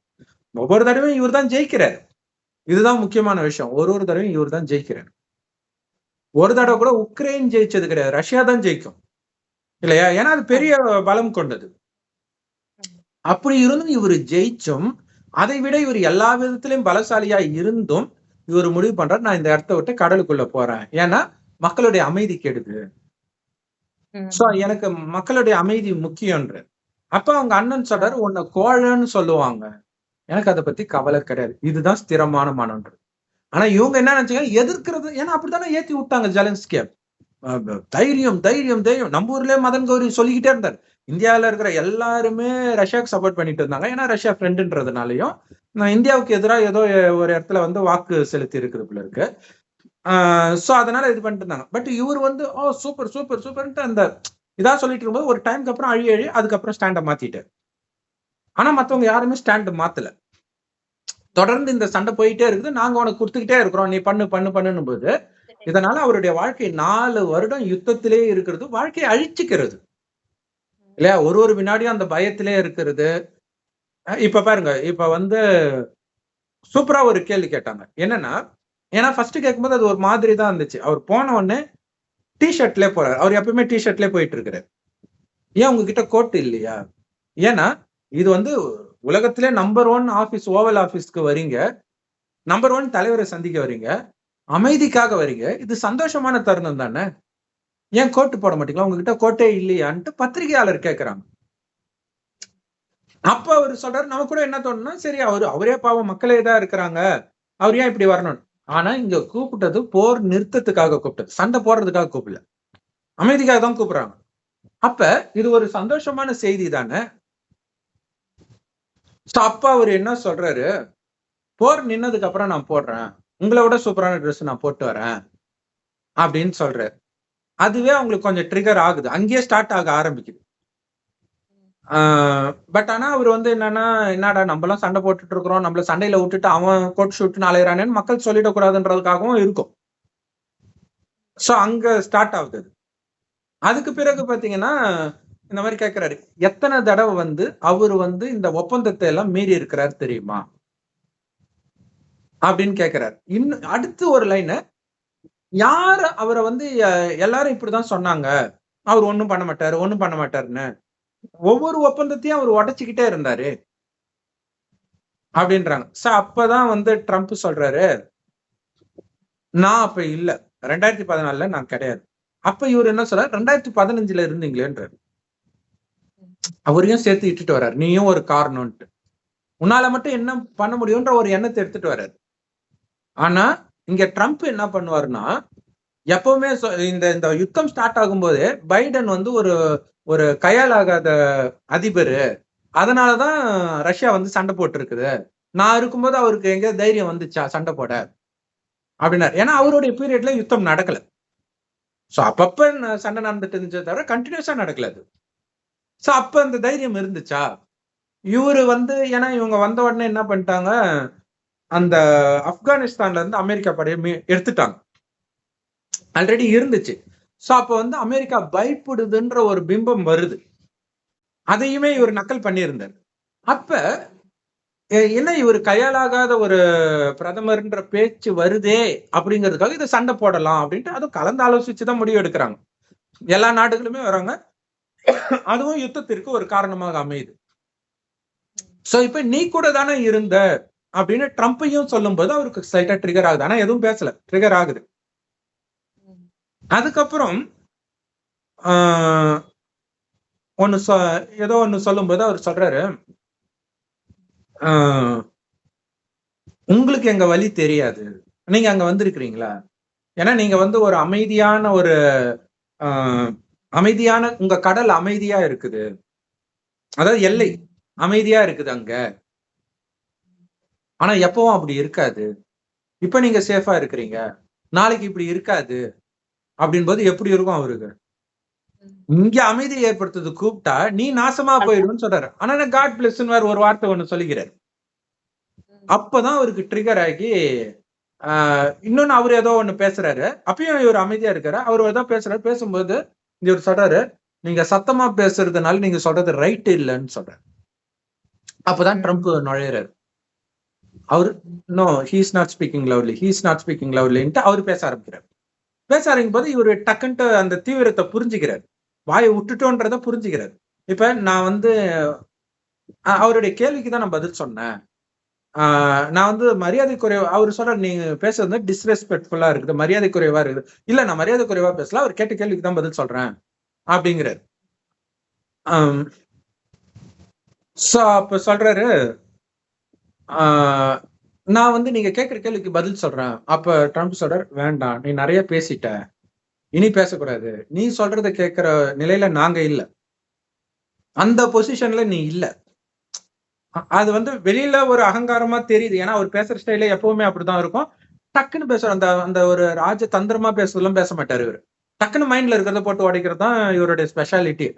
ஒவ்வொரு தடவையும் இவர் தான் ஜெயிக்கிறார். இதுதான் முக்கியமான விஷயம், ஒரு தடவையும் இவர் தான் ஜெயிக்கிறார். ஒரு தடவை கூட உக்ரைன் ஜெயிச்சது கிடையாது, ரஷ்யா தான் ஜெயிக்கும் இல்லையா. ஏன்னா அது பெரிய பலம் கொண்டது. அப்படி இருந்தும் இவர் ஜெயிச்சும், அதை விட இவர் எல்லா விதத்திலையும் பலசாலியா இருந்தும் இவர் முடிவு பண்றாரு, நான் இந்த இடத்த விட்டு கடலுக்குள்ள போறேன், ஏன்னா மக்களுடைய அமைதி கெடுது, சோ எனக்கு மக்களுடைய அமைதி முக்கியம்ன்ற. அப்ப அவங்க அண்ணன் சொல்றாரு, உன்னை கோழன்னு சொல்லுவாங்க, எனக்கு அதை பத்தி கவலை கிடையாது, இதுதான் ஸ்திரமான மனம்ன்றது. ஆனா இவங்க என்ன நினைச்சாங்க, எதிர்க்கிறது. ஏன்னா அப்படித்தானே ஏத்தி விட்டாங்க ஜெலன்ஸ்கிய. தைரியம் தைரியம் தைரியம். நம்ம ஊர்லயே மதன் கௌரி சொல்லிக்கிட்டே இருந்தார். இந்தியாவில இருக்கிற எல்லாருமே ரஷ்யாவுக்கு சப்போர்ட் பண்ணிட்டு இருந்தாங்க, ஏன்னா ரஷ்யா ஃப்ரெண்டுன்றதுனாலையும் இந்தியாவுக்கு எதிராக ஏதோ ஒரு இடத்துல வந்து வாக்கு செலுத்தி இருக்கிறதுல இருக்கு. சோ அதனால இது பண்ணிட்டு இருந்தாங்க. பட் இவர் வந்து சூப்பர் சூப்பர் சூப்பர்ன்ட்டு அந்த இதா சொல்லிட்டு இருக்கும்போது ஒரு டைம்க்கு அப்புறம் அழி அதுக்கப்புறம் ஸ்டாண்டை மாத்திட்டாரு. ஆனா மத்தவங்க யாருமே ஸ்டாண்ட் மாத்தல. தொடர்ந்து இந்த சண்டை போயிட்டே இருக்குது, நாங்க உனக்கு கொடுத்துக்கிட்டே இருக்கிறோம், நீ பண்ணு பண்ணு பண்ணும் போது இதனால அவருடைய வாழ்க்கை 4 வருடம் யுத்தத்திலே இருக்கிறது, வாழ்க்கையை அழிச்சுக்கிறது இல்லையா. ஒரு வினாடியும் அந்த பயத்திலே இருக்கிறது. இப்ப பாருங்க, இப்ப வந்து சூப்பரா ஒரு கேள்வி கேட்டாங்க. என்னன்னா, ஏன்னா ஃபர்ஸ்ட் கேட்கும்போது அது ஒரு மாதிரி தான் இருந்துச்சு. அவர் போன உடனே டிஷர்ட்லேயே போறாரு. அவர் எப்பவுமே டிஷர்ட்லேயே போயிட்டு இருக்கிறார். ஏன் உங்ககிட்ட கோட் இல்லையா? ஏன்னா இது வந்து உலகத்திலே நம்பர் 1 ஆபீஸ், ஓவல் ஆபீஸ்க்கு வரீங்க, நம்பர் 1 தலைவரை சந்திக்க வரீங்க, அமைதிக்காக வரீங்க, இது சந்தோஷமான தருணம் தானே, ஏன் கோட்டு போட மாட்டீங்களா, உங்ககிட்ட கோட்டே இல்லையான்ட்டு பத்திரிகையாளர் கேட்கிறாங்க. அப்ப அவர் சொல்றாரு, நம்ம கூட என்ன தோணுன்னா, சரி அவரே பாவம் மக்களே தான் இருக்கிறாங்க, அவர் ஏன் இப்படி வரணும். ஆனா இங்க கூப்பிட்டது போர் நிறுத்தத்துக்காக கூப்பிட்டது, சண்டை போடுறதுக்காக கூப்பிடல, அமைதிக்காக தான் கூப்பிடுறாங்க. அப்ப இது ஒரு சந்தோஷமான செய்தி தானே. So அப்ப அவர் என்ன சொல்றாரு, போர் நின்னதுக்கு அப்புறம் நான் போடுறேன், உங்களை விட சூப்பரான ட்ரெஸ் நான் போட்டு வரேன் அப்படின்னு சொல்றாரு. அதுவே அவங்களுக்கு கொஞ்சம் ட்ரிகர் ஆகுது, அங்கேயே ஸ்டார்ட் ஆக ஆரம்பிக்குது. பட் ஆனா அவர் வந்து என்னடா நம்மளாம் சண்டை போட்டுட்டு இருக்கிறோம், நம்மள சண்டையில விட்டுட்டு அவன் கோட் ஷூட்னு அலையிறானேன்னு மக்கள் சொல்லிடக்கூடாதுன்றதுக்காகவும் இருக்கும். சோ அங்க ஸ்டார்ட் ஆகுது. அதுக்கு பிறகு பாத்தீங்கன்னா இந்த மாதிரி கேட்கிறாரு, எத்தனை தடவை வந்து அவர் வந்து இந்த ஒப்பந்தத்தை எல்லாம் மீறி இருக்கிறாரு தெரியுமா அப்படின்னு கேட்கிறாரு. இன்னும் அடுத்து ஒரு லைன், யார் அவரை வந்து எல்லாரும் இப்படிதான் சொன்னாங்க, அவர் ஒண்ணும் பண்ண மாட்டாருன்னு. ஒவ்வொரு ஒப்பந்தத்தையும் அவர் உடைச்சுக்கிட்டே இருந்தாரு அப்படின்றாங்க. சோ அப்பதான் வந்து ட்ரம்ப் சொல்றாரு, நான் அப்ப இல்ல, 2014 நான் கிடையாது. அப்ப இவர் என்ன சொல்றாரு, 2015 இருந்தீங்களேன்றாரு. அவரையும் சேர்த்து இட்டுட்டு வர்றாரு, நீயும் ஒரு காரணம்ட்டு. உன்னால மட்டும் என்ன பண்ண முடியும்ன்ற ஒரு எண்ணத்தை எடுத்துட்டு வர்றாரு. ஆனா இங்க ட்ரம்ப் என்ன பண்ணுவாருன்னா, எப்பவுமே இந்த யுத்தம் ஸ்டார்ட் ஆகும்போது பைடன் வந்து ஒரு கையாலாகாத அதிபர், அதனாலதான் ரஷ்யா வந்து சண்டை போட்டு இருக்குது, நான் இருக்கும்போது அவருக்கு எங்க தைரியம் வந்துச்சா சண்டை போட அப்படின்னாரு. ஏன்னா அவருடைய பீரியட்ல யுத்தம் நடக்கல. சோ அப்பப்ப சண்டை நடந்துட்டு இருந்துச்சே தவிர கண்டினியூஸா நடக்கல அது. சோ அப்ப அந்த தைரியம் இருந்துச்சா? இவரு வந்து ஏன்னா இவங்க வந்த உடனே என்ன பண்ணிட்டாங்க, அந்த ஆப்கானிஸ்தான்ல இருந்து அமெரிக்கா படையை எடுத்துட்டாங்க. ஆல்ரெடி இருந்துச்சு. சோ அப்ப வந்து அமெரிக்கா பயப்படுதுன்ற ஒரு பிம்பம் வருது. அதையுமே இவர் நக்கல் பண்ணியிருந்தார். அப்ப என்ன இவர் கையாலாகாத ஒரு பிரதமர்ன்ற பேச்சு வருதே அப்படிங்கிறதுக்காக இதை சண்டை போடலாம் அப்படின்ட்டு அதுவும் கலந்து ஆலோசிச்சுதான் முடிவு எடுக்கிறாங்க. எல்லா நாடுகளுமே வராங்க, அதுவும் யுத்தத்திற்கு ஒரு காரணமாக அமையுது. சோ இப்ப நீ கூட தானே இருந்த அப்படின்னு ட்ரம்பையும் சொல்லும் போது அவருக்கு சைட்டா ட்ரிகர் ஆகுது. ஆனா எதுவும் பேசல, ட்ரிகர் ஆகுது. அதுக்கப்புறம் ஏதோ ஒண்ணு சொல்லும் போது அவர் சொல்றாரு, உங்களுக்கு எங்க வழி தெரியாது, நீங்க அங்க வந்திருக்கிறீங்களா, ஏன்னா நீங்க வந்து ஒரு அமைதியான உங்க கடல் அமைதியா இருக்குது, அதாவது எல்லை அமைதியா இருக்குது அங்க. ஆனா எப்பவும் அப்படி இருக்காது. இப்ப நீங்க சேஃபா இருக்கிறீங்க, நாளைக்கு இப்படி இருக்காது அப்படின் போது எப்படி இருக்கும் அவருக்கு? இங்க அமைதி ஏற்படுத்துறது கூப்பிட்டா நீ நாசமா போயிடுன்னு சொல்றாரு. ஆனா காட் பிளஸ் வேற ஒரு வார்த்தை ஒண்ணு சொல்லிக்கிறாரு. அப்பதான் அவருக்கு ட்ரிகர் ஆகி இன்னொன்னு அவர் ஏதோ ஒண்ணு பேசுறாரு. அப்பயும் இவர் அமைதியா இருக்காரு. அவர் ஏதோ பேசுறாரு. பேசும்போது இவர் சொல்றாரு, நீங்க சத்தமா பேசுறதுனால நீங்க சொல்றது ரைட் இல்லைன்னு சொல்றாரு. அப்பதான் ட்ரம்ப் நுழையிறாரு. அவரு நோ ஹீஸ் நாட் ஸ்பீக்கிங் லவ்லின்ட்டு அவரு பேச ஆரம்பிக்கிறார். பேச ஆரம்பிக்கும் போது இவரு டக்குன்ட்டு அந்த தீவிரத்தை புரிஞ்சுக்கிறார், வாயை விட்டுட்டோன்றத புரிஞ்சுக்கிறார். இப்ப நான் வந்து அவருடைய கேள்விக்கு தான் நான் பதில் சொன்னேன், நான் வந்து மரியாதை குறைவா, அவர் சொல்றாரு நீங்க பேசுறது டிஸ்ரெஸ்பெக்ட்ஃபுல்லா இருக்குது, மரியாதை குறைவா இருக்குது. இல்ல நான் மரியாதை குறைவா பேசல, அவர் கேட்ட கேள்விக்கு தான் பதில் சொல்றேன் அப்படிங்கிறாரு. அப்ப சொல்றாரு, நான் வந்து நீங்க கேட்கிற கேள்விக்கு பதில் சொல்றேன். அப்ப ட்ரம்ப் சொல்றாரு, வேண்டாம் நீ நிறைய பேசிட்ட, இனி பேசக்கூடாது, நீ சொல்றதை கேட்கிற நிலையில நாங்க இல்ல, அந்த பொசிஷன்ல நீ இல்ல. அது வந்து வெளியில ஒரு அகங்காரமா தெரியுது, ஏன்னா அவர் பேசுற ஸ்டைல எப்பவுமே அப்படிதான் இருக்கும். டக்குன்னு பேசுற அந்த ஒரு ராஜ தந்திரமா பேசுறதுலாம் பேச மாட்டாரு இவரு. டக்குன்னு மைண்ட்ல இருக்கிறத போட்டு உடைக்கிறது தான் இவருடைய ஸ்பெஷாலிட்டி.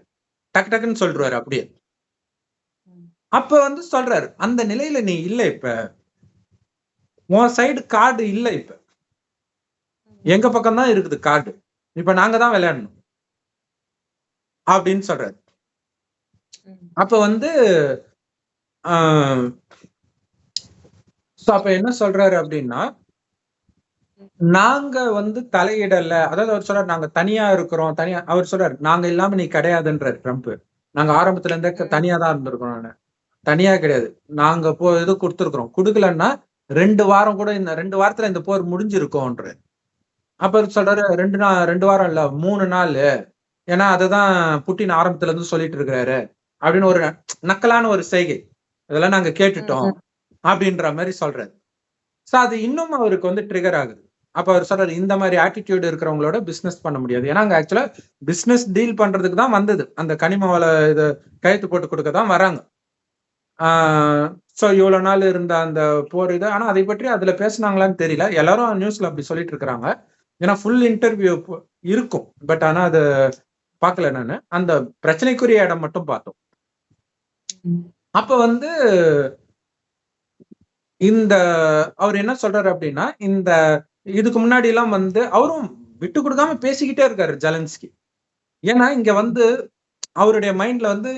டக்கு டக்குன்னு சொல்றாரு அப்படியே. அப்ப வந்து சொல்றாரு, அந்த நிலையில நீ இல்ல, இப்ப உன் சைடு கார்டு இல்ல, இப்ப எங்க பக்கம் தான் இருக்குது கார்டு, இப்ப நாங்க தான் விளையாடணும் அப்படின்னு சொல்றாரு. அப்ப வந்து அப்ப என்ன சொல்றாரு அப்படின்னா, நாங்க வந்து தலையிடல, அதாவது அவர் சொல்றாரு நாங்க தனியா இருக்கிறோம், தனியா. அவர் சொல்றாரு நாங்க இல்லாம நீ கிடையாதுன்றாரு ட்ரம்ப். நாங்க ஆரம்பத்துல இருந்தே தனியா தான் இருந்திருக்கோம், நானு தனியா கிடையாது, நாங்க இது கொடுத்துருக்கிறோம், கொடுக்கலன்னா 2 வாரம் கூட, இந்த 2 வாரத்துல இந்த போர் முடிஞ்சிருக்கோன்ற. அப்ப சொல்றாரு 2 வாரம் இல்ல 3 நாள், ஏன்னா அதுதான் புட்டின் ஆரம்பத்துல இருந்து சொல்லிட்டு இருக்கிறாரு அப்படின்னு ஒரு நக்கலான ஒரு செய்கை, இதெல்லாம் நாங்க கேட்டுட்டோம் அப்படின்ற மாதிரி சொல்றாரு. சோ அது இன்னும் அவருக்கு வந்து ட்ரிகர் ஆகுது. அப்ப அவர் சொல்றாரு, இந்த மாதிரி ஆட்டிடியூட் இருக்கிறவங்களோட பிசினஸ் பண்ண முடியாது, ஏன்னா அங்க ஆக்சுவலா பிசினஸ் டீல் பண்றதுக்கு தான் வந்தது, அந்த கனிம வள இதை கையெழுத்து போட்டு கொடுக்க தான் வராங்க. ஸோ இவ்வளவு நாள் இருந்த அந்த போர் இது. ஆனா அதை பற்றி அதுல பேசுனாங்களான்னு தெரியல. எல்லாரும் நியூஸ்ல அப்படி சொல்லிட்டு இருக்கிறாங்க. ஏன்னா ஃபுல் இன்டர்வியூ இருக்கும். பட் ஆனா அது பார்க்கல நானு. அந்த பிரச்சனைக்குரிய இடம் மட்டும் பார்த்தோம். அப்ப வந்து இந்த அவர் என்ன சொல்றாரு அப்படின்னா, இந்த இதுக்கு முன்னாடி எல்லாம் வந்து அவரும் விட்டு கொடுக்காம பேசிக்கிட்டே இருக்காரு ஜெலன்ஸ்கி. ஏன்னா இங்க வந்து அவருடைய மைண்ட்ல வந்து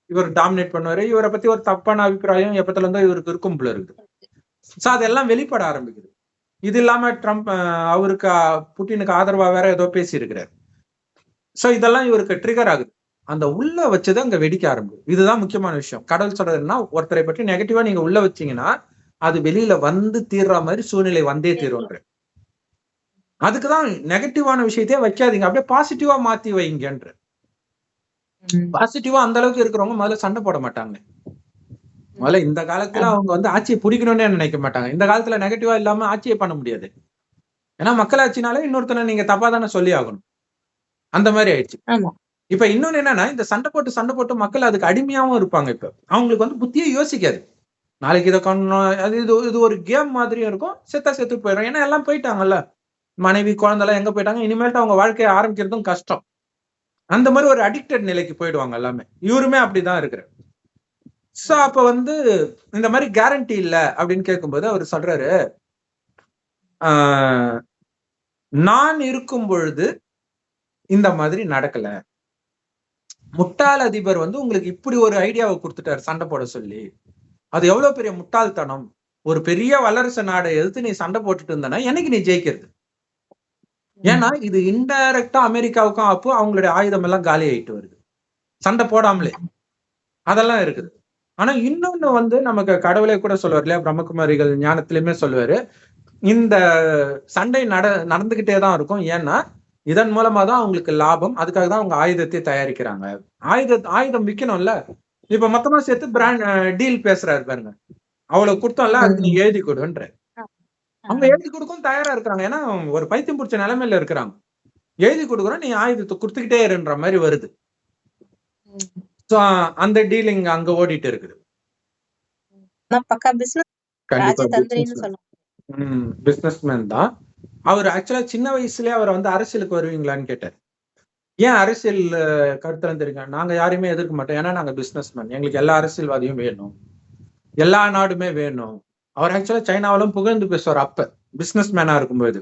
இவர் டாமினேட் பண்ணுவாரு. இவரை பத்தி ஒரு தப்பான அபிப்பிராயம் எப்பத்துல இருந்தோ இவருக்கு இருக்கும் போல இருக்குது. சோ அதெல்லாம் வெளிப்பட ஆரம்பிக்குது. இது இல்லாம ட்ரம்ப் அவருக்கு புட்டினுக்கு ஆதரவா வேற ஏதோ பேசி இருக்கிறார். சோ இதெல்லாம் இவருக்கு ட்ரிகர் ஆகுது. அந்த உள்ள வச்சது அங்க வெடிக்க ஆரம்பிக்கும். இதுதான் முக்கியமான விஷயம். கடவுள் சொல்றதுன்னா, ஒருத்தரை பற்றி நெகட்டிவா நீங்க உள்ள வச்சீங்கன்னா அது வெளியில வந்து தீர்ற மாதிரி சூழ்நிலை வந்தே தீரும்ன்ற. அதுக்குதான் நெகட்டிவான விஷயத்தையே வைக்காதீங்க, அப்படியே பாசிட்டிவா மாத்தி வைங்கன்ற. பாசிட்டிவா அந்த அளவுக்கு இருக்கிறவங்க முதல்ல சண்டை போட மாட்டாங்க. முதல்ல இந்த காலத்துல அவங்க வந்து ஆட்சியை பிடிக்கணும்னு நினைக்க மாட்டாங்க. இந்த காலத்துல நெகட்டிவா இல்லாம ஆட்சியை பண்ண முடியாது. ஏன்னா மக்களாட்சினாலே இன்னொருத்தனை நீங்க தப்பா தானே சொல்லி ஆகணும். அந்த மாதிரி ஆயிடுச்சு. இப்ப இன்னொன்னு என்னன்னா, இந்த சண்டை போட்டு மக்கள் அதுக்கு அடிமையாவும் இருப்பாங்க. இப்ப அவங்களுக்கு வந்து புத்தியே யோசிக்காது. நாளைக்கு இதை கொண்டோம், அது இது ஒரு கேம் மாதிரியும் இருக்கும். செத்து போயிடும். ஏன்னா எல்லாம் போயிட்டாங்கல்ல, மனைவி குழந்தைலாம் எங்க போயிட்டாங்க. இனிமேல்ட்டு அவங்க வாழ்க்கையை ஆரம்பிக்கிறதும் கஷ்டம். அந்த மாதிரி ஒரு அடிக்டட் நிலைக்கு போயிடுவாங்க எல்லாமே. இவருமே அப்படிதான் இருக்கிறார். சோ அப்ப வந்து இந்த மாதிரி கேரண்டி இல்ல அப்படின்னு கேட்கும்போது அவர் சொல்றாரு, நான் இருக்கும் பொழுது இந்த மாதிரி நடக்கல. முட்டாள் அதிபர் வந்து உங்களுக்கு இப்படி ஒரு ஐடியாவை கொடுத்துட்டாரு சண்டை போட சொல்லி. அது எவ்வளவு பெரிய முட்டாள்தனம். ஒரு பெரிய வல்லரசு நாடை எதிர்த்து நீ சண்டை போட்டுட்டு இருந்தனா என்னைக்கு நீ ஜெயிக்கிறது? ஏன்னா இது இன்டைரக்டா அமெரிக்காவுக்கும் அப்போ அவங்களுடைய ஆயுதம் எல்லாம் காலி ஆயிட்டு வருது, சண்டை போடாமலே. அதெல்லாம் இருக்குது. ஆனா இன்னொன்னு வந்து நமக்கு கடவுளே கூட சொல்லுவார் இல்லையா, பிரம்மகுமாரிகள் ஞானத்திலுமே சொல்லுவாரு, இந்த சண்டை நடந்துகிட்டே தான் இருக்கும். ஏன்னா இதன் மூலமா தான் அவங்களுக்கு லாபம். அதுக்காக தான் அவங்க ஆயுதத்தை தயாரிக்கிறாங்க. ஆயுதம் விற்கணும்ல. இப்ப மொத்தமா சேர்த்து பிராண்ட் டீல் பேசுறாரு பாருங்க. அவ்வளவு கொடுத்தோம்ல, அதுக்கு நீ எழுதி கொடுன்ற. அவங்க எழுதி கொடுக்கவும் தயாரா இருக்கிறாங்க. ஏன்னா ஒரு பைத்தியம் பிடிச்ச நிலைமையில இருக்கிறாங்க. எழுதி கொடுக்குறோம், நீ ஆயுதத்தை கொடுத்துக்கிட்டே இருன்ற மாதிரி வருது. சோ அந்த டீலிங் அங்க ஓடிட்டு இருக்குது. பிசினஸ்மேன் தான் அவர். ஆக்சுவலா சின்ன வயசுலயே அவர் வந்து அரசியலுக்கு வருவீங்களான்னு கேட்டார். ஏன் அரசியல் கருத்துல தெரியுங்க, நாங்க யாரையுமே எதிர்க்க மாட்டோம். ஏன்னா நாங்க பிசினஸ்மேன், எங்களுக்கு எல்லா அரசியல்வாதியும் வேணும், எல்லா நாடுமே வேணும். அவர் ஆக்சுவலா சைனாவிலும் புகழ்ந்து பேசுவார் அப்ப பிசினஸ் மேனா இருக்கும்போது.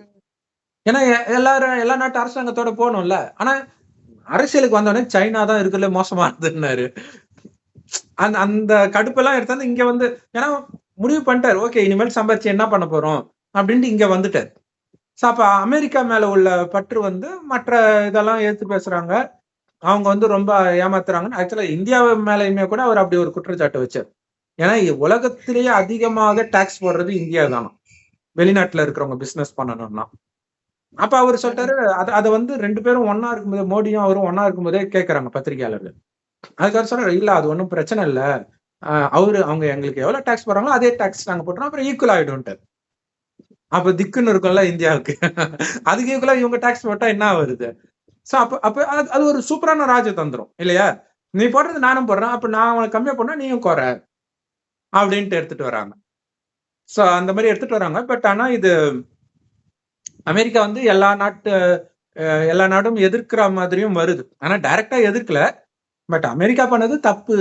ஏன்னா எல்லா நாட்டு அரசாங்கத்தோட போகணும்ல. ஆனா அரசியலுக்கு வந்தோடனே சைனா தான் இருக்குல்ல மோசமானதுன்னாரு. அந்த கடுப்பெல்லாம் எடுத்தாந்து இங்க வந்து, ஏன்னா முடிவு பண்ணிட்டாரு, ஓகே இனிமேல் சம்பாதிச்சு என்ன பண்ண போறோம் அப்படின்ட்டு இங்க வந்துட்டாரு. அப்ப அமெரிக்கா மேல உள்ள பற்று வந்து மற்ற இதெல்லாம் ஏத்து பேசுறாங்க, அவங்க வந்து ரொம்ப ஏமாத்துறாங்கன்னு. ஆக்சுவலா இந்தியா மேலயுமே கூட அவர் அப்படி ஒரு குற்றச்சாட்டு வச்சார். ஏன்னா உலகத்திலேயே அதிகமாக டாக்ஸ் போடுறது இந்தியா தானா, வெளிநாட்டுல இருக்கிறவங்க பிசினஸ் பண்ணணும்னா. அப்ப அவர் சொல்லிட்டாரு, அதை வந்து 2 பேரும் ஒன்னா இருக்கும்போது, மோடியும் அவரும் ஒன்னா இருக்கும்போதே கேட்கறாங்க பத்திரிகையாளர்கள். அதுக்காக சொல்றாரு, இல்ல அது ஒன்றும் பிரச்சனை இல்ல, அவங்க எங்களுக்கு எவ்வளவு டாக்ஸ் போடுறாங்களோ அதே டாக்ஸ் நாங்க போட்டுறோம், அப்புறம் ஈக்குவல் ஆயிடும்ட்டார். அப்ப திக்குன்னு இருக்கும்ல இந்தியாவுக்கு, அதுக்கு ஈக்குவலா இவங்க டாக்ஸ் போட்டா என்ன வருது? சோ அப்ப அது ஒரு சூப்பரான ராஜதந்திரம் இல்லையா? நீ போடுறது நானும் போடுறேன், அப்ப நான் அவனை கம்மியா போனா நீயும் குறை அப்படின்ட்டு எடுத்துட்டு வராங்க. சோ அந்த மாதிரி எடுத்துட்டு வராங்க. பட் ஆனா இது அமெரிக்கா வந்து எல்லா நாடும் எதிர்க்கிற மாதிரியும் வருது. ஆனா டைரக்டா எதிர்க்கல. பட் அமெரிக்கா பண்ணது தப்பு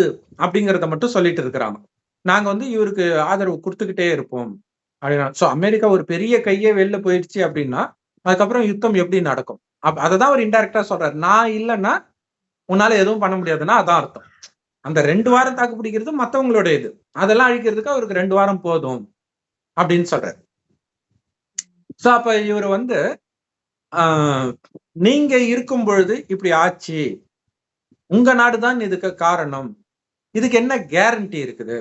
அப்படிங்கறத மட்டும் சொல்லிட்டு இருக்கிறாங்க. நாங்க வந்து இவருக்கு ஆதரவு கொடுத்துக்கிட்டே இருப்போம் அப்படின்னா. சோ அமெரிக்கா ஒரு பெரிய கையே வெளில போயிடுச்சு அப்படின்னா அதுக்கப்புறம் யுத்தம் எப்படி நடக்கும்? அததான் அவர் இன்டைரக்டா சொல்றாரு. நான் இல்லைன்னா உன்னால எதுவும் பண்ண முடியாதுன்னா அதான் அர்த்தம். அந்த 2 வாரம் தாக்கு பிடிக்கிறது மத்தவங்களோட இது, அதெல்லாம் அழிக்கிறதுக்கு அவருக்கு 2 வாரம் போதும் அப்படின்னு சொல்றாரு. சோ அப்ப இவர் வந்து நீங்க இருக்கும் பொழுது இப்படி ஆச்சு, உங்க நாடுதான் இதுக்கு காரணம், இதுக்கு என்ன கேரண்டி இருக்குது,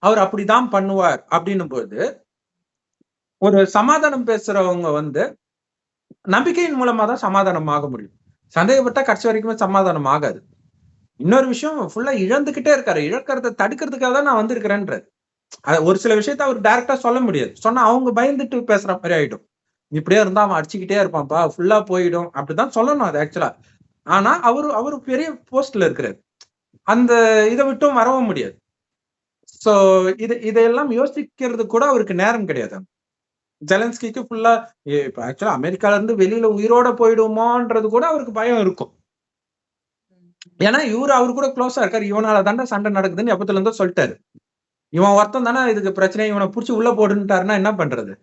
அவர் அப்படிதான் பண்ணுவார் அப்படின்னும் போது ஒரு சமாதானம் பேசுறவங்க வந்து நம்பிக்கையின் மூலமா தான் சமாதானம் ஆக முடியும். சந்தேகப்பட்டா கடைசி வரைக்குமே சமாதானம் ஆகாது. இன்னொரு விஷயம், ஃபுல்லா இழந்துகிட்டே இருக்காரு. இழக்கிறத தடுக்கிறதுக்காக தான் நான் வந்திருக்கிறேன்றாரு. ஒரு சில விஷயத்த அவர் டைரக்டா சொல்ல முடியாது. சொன்னா அவங்க பயந்துட்டு பேசுற மாதிரி ஆயிடும். இப்படியே இருந்தா அவன் அடிச்சுக்கிட்டே இருப்பான்ப்பா, ஃபுல்லா போயிடும் அப்படிதான் சொல்லணும் அது ஆக்சுவலா. ஆனா அவரு பெரிய போஸ்ட்ல இருக்கிறாரு, அந்த இதை விட்டும் வரவும் முடியாது. சோ இதையெல்லாம் யோசிக்கிறது கூட அவருக்கு நேரம் கிடையாது. ஜெலன்ஸ்கிக்கு ஃபுல்லா இப்ப ஆக்சுவலா அமெரிக்கால இருந்து வெளியில உயிரோட போயிடுமோன்றது கூட அவருக்கு பயம் இருக்கும். ஏன்னா அவரு கூட க்ளோஸா இருக்காரு. இவனால தாண்டா சண்டை நடக்குதுன்னு எப்பத்துல இருந்தோ சொல்லிட்டாரு. இவன் ஒருத்தன் தானே இதுக்கு பிரச்சனை. இவனை புடிச்சு உள்ள போடுன்ட்டாருன்னா என்ன பண்றது?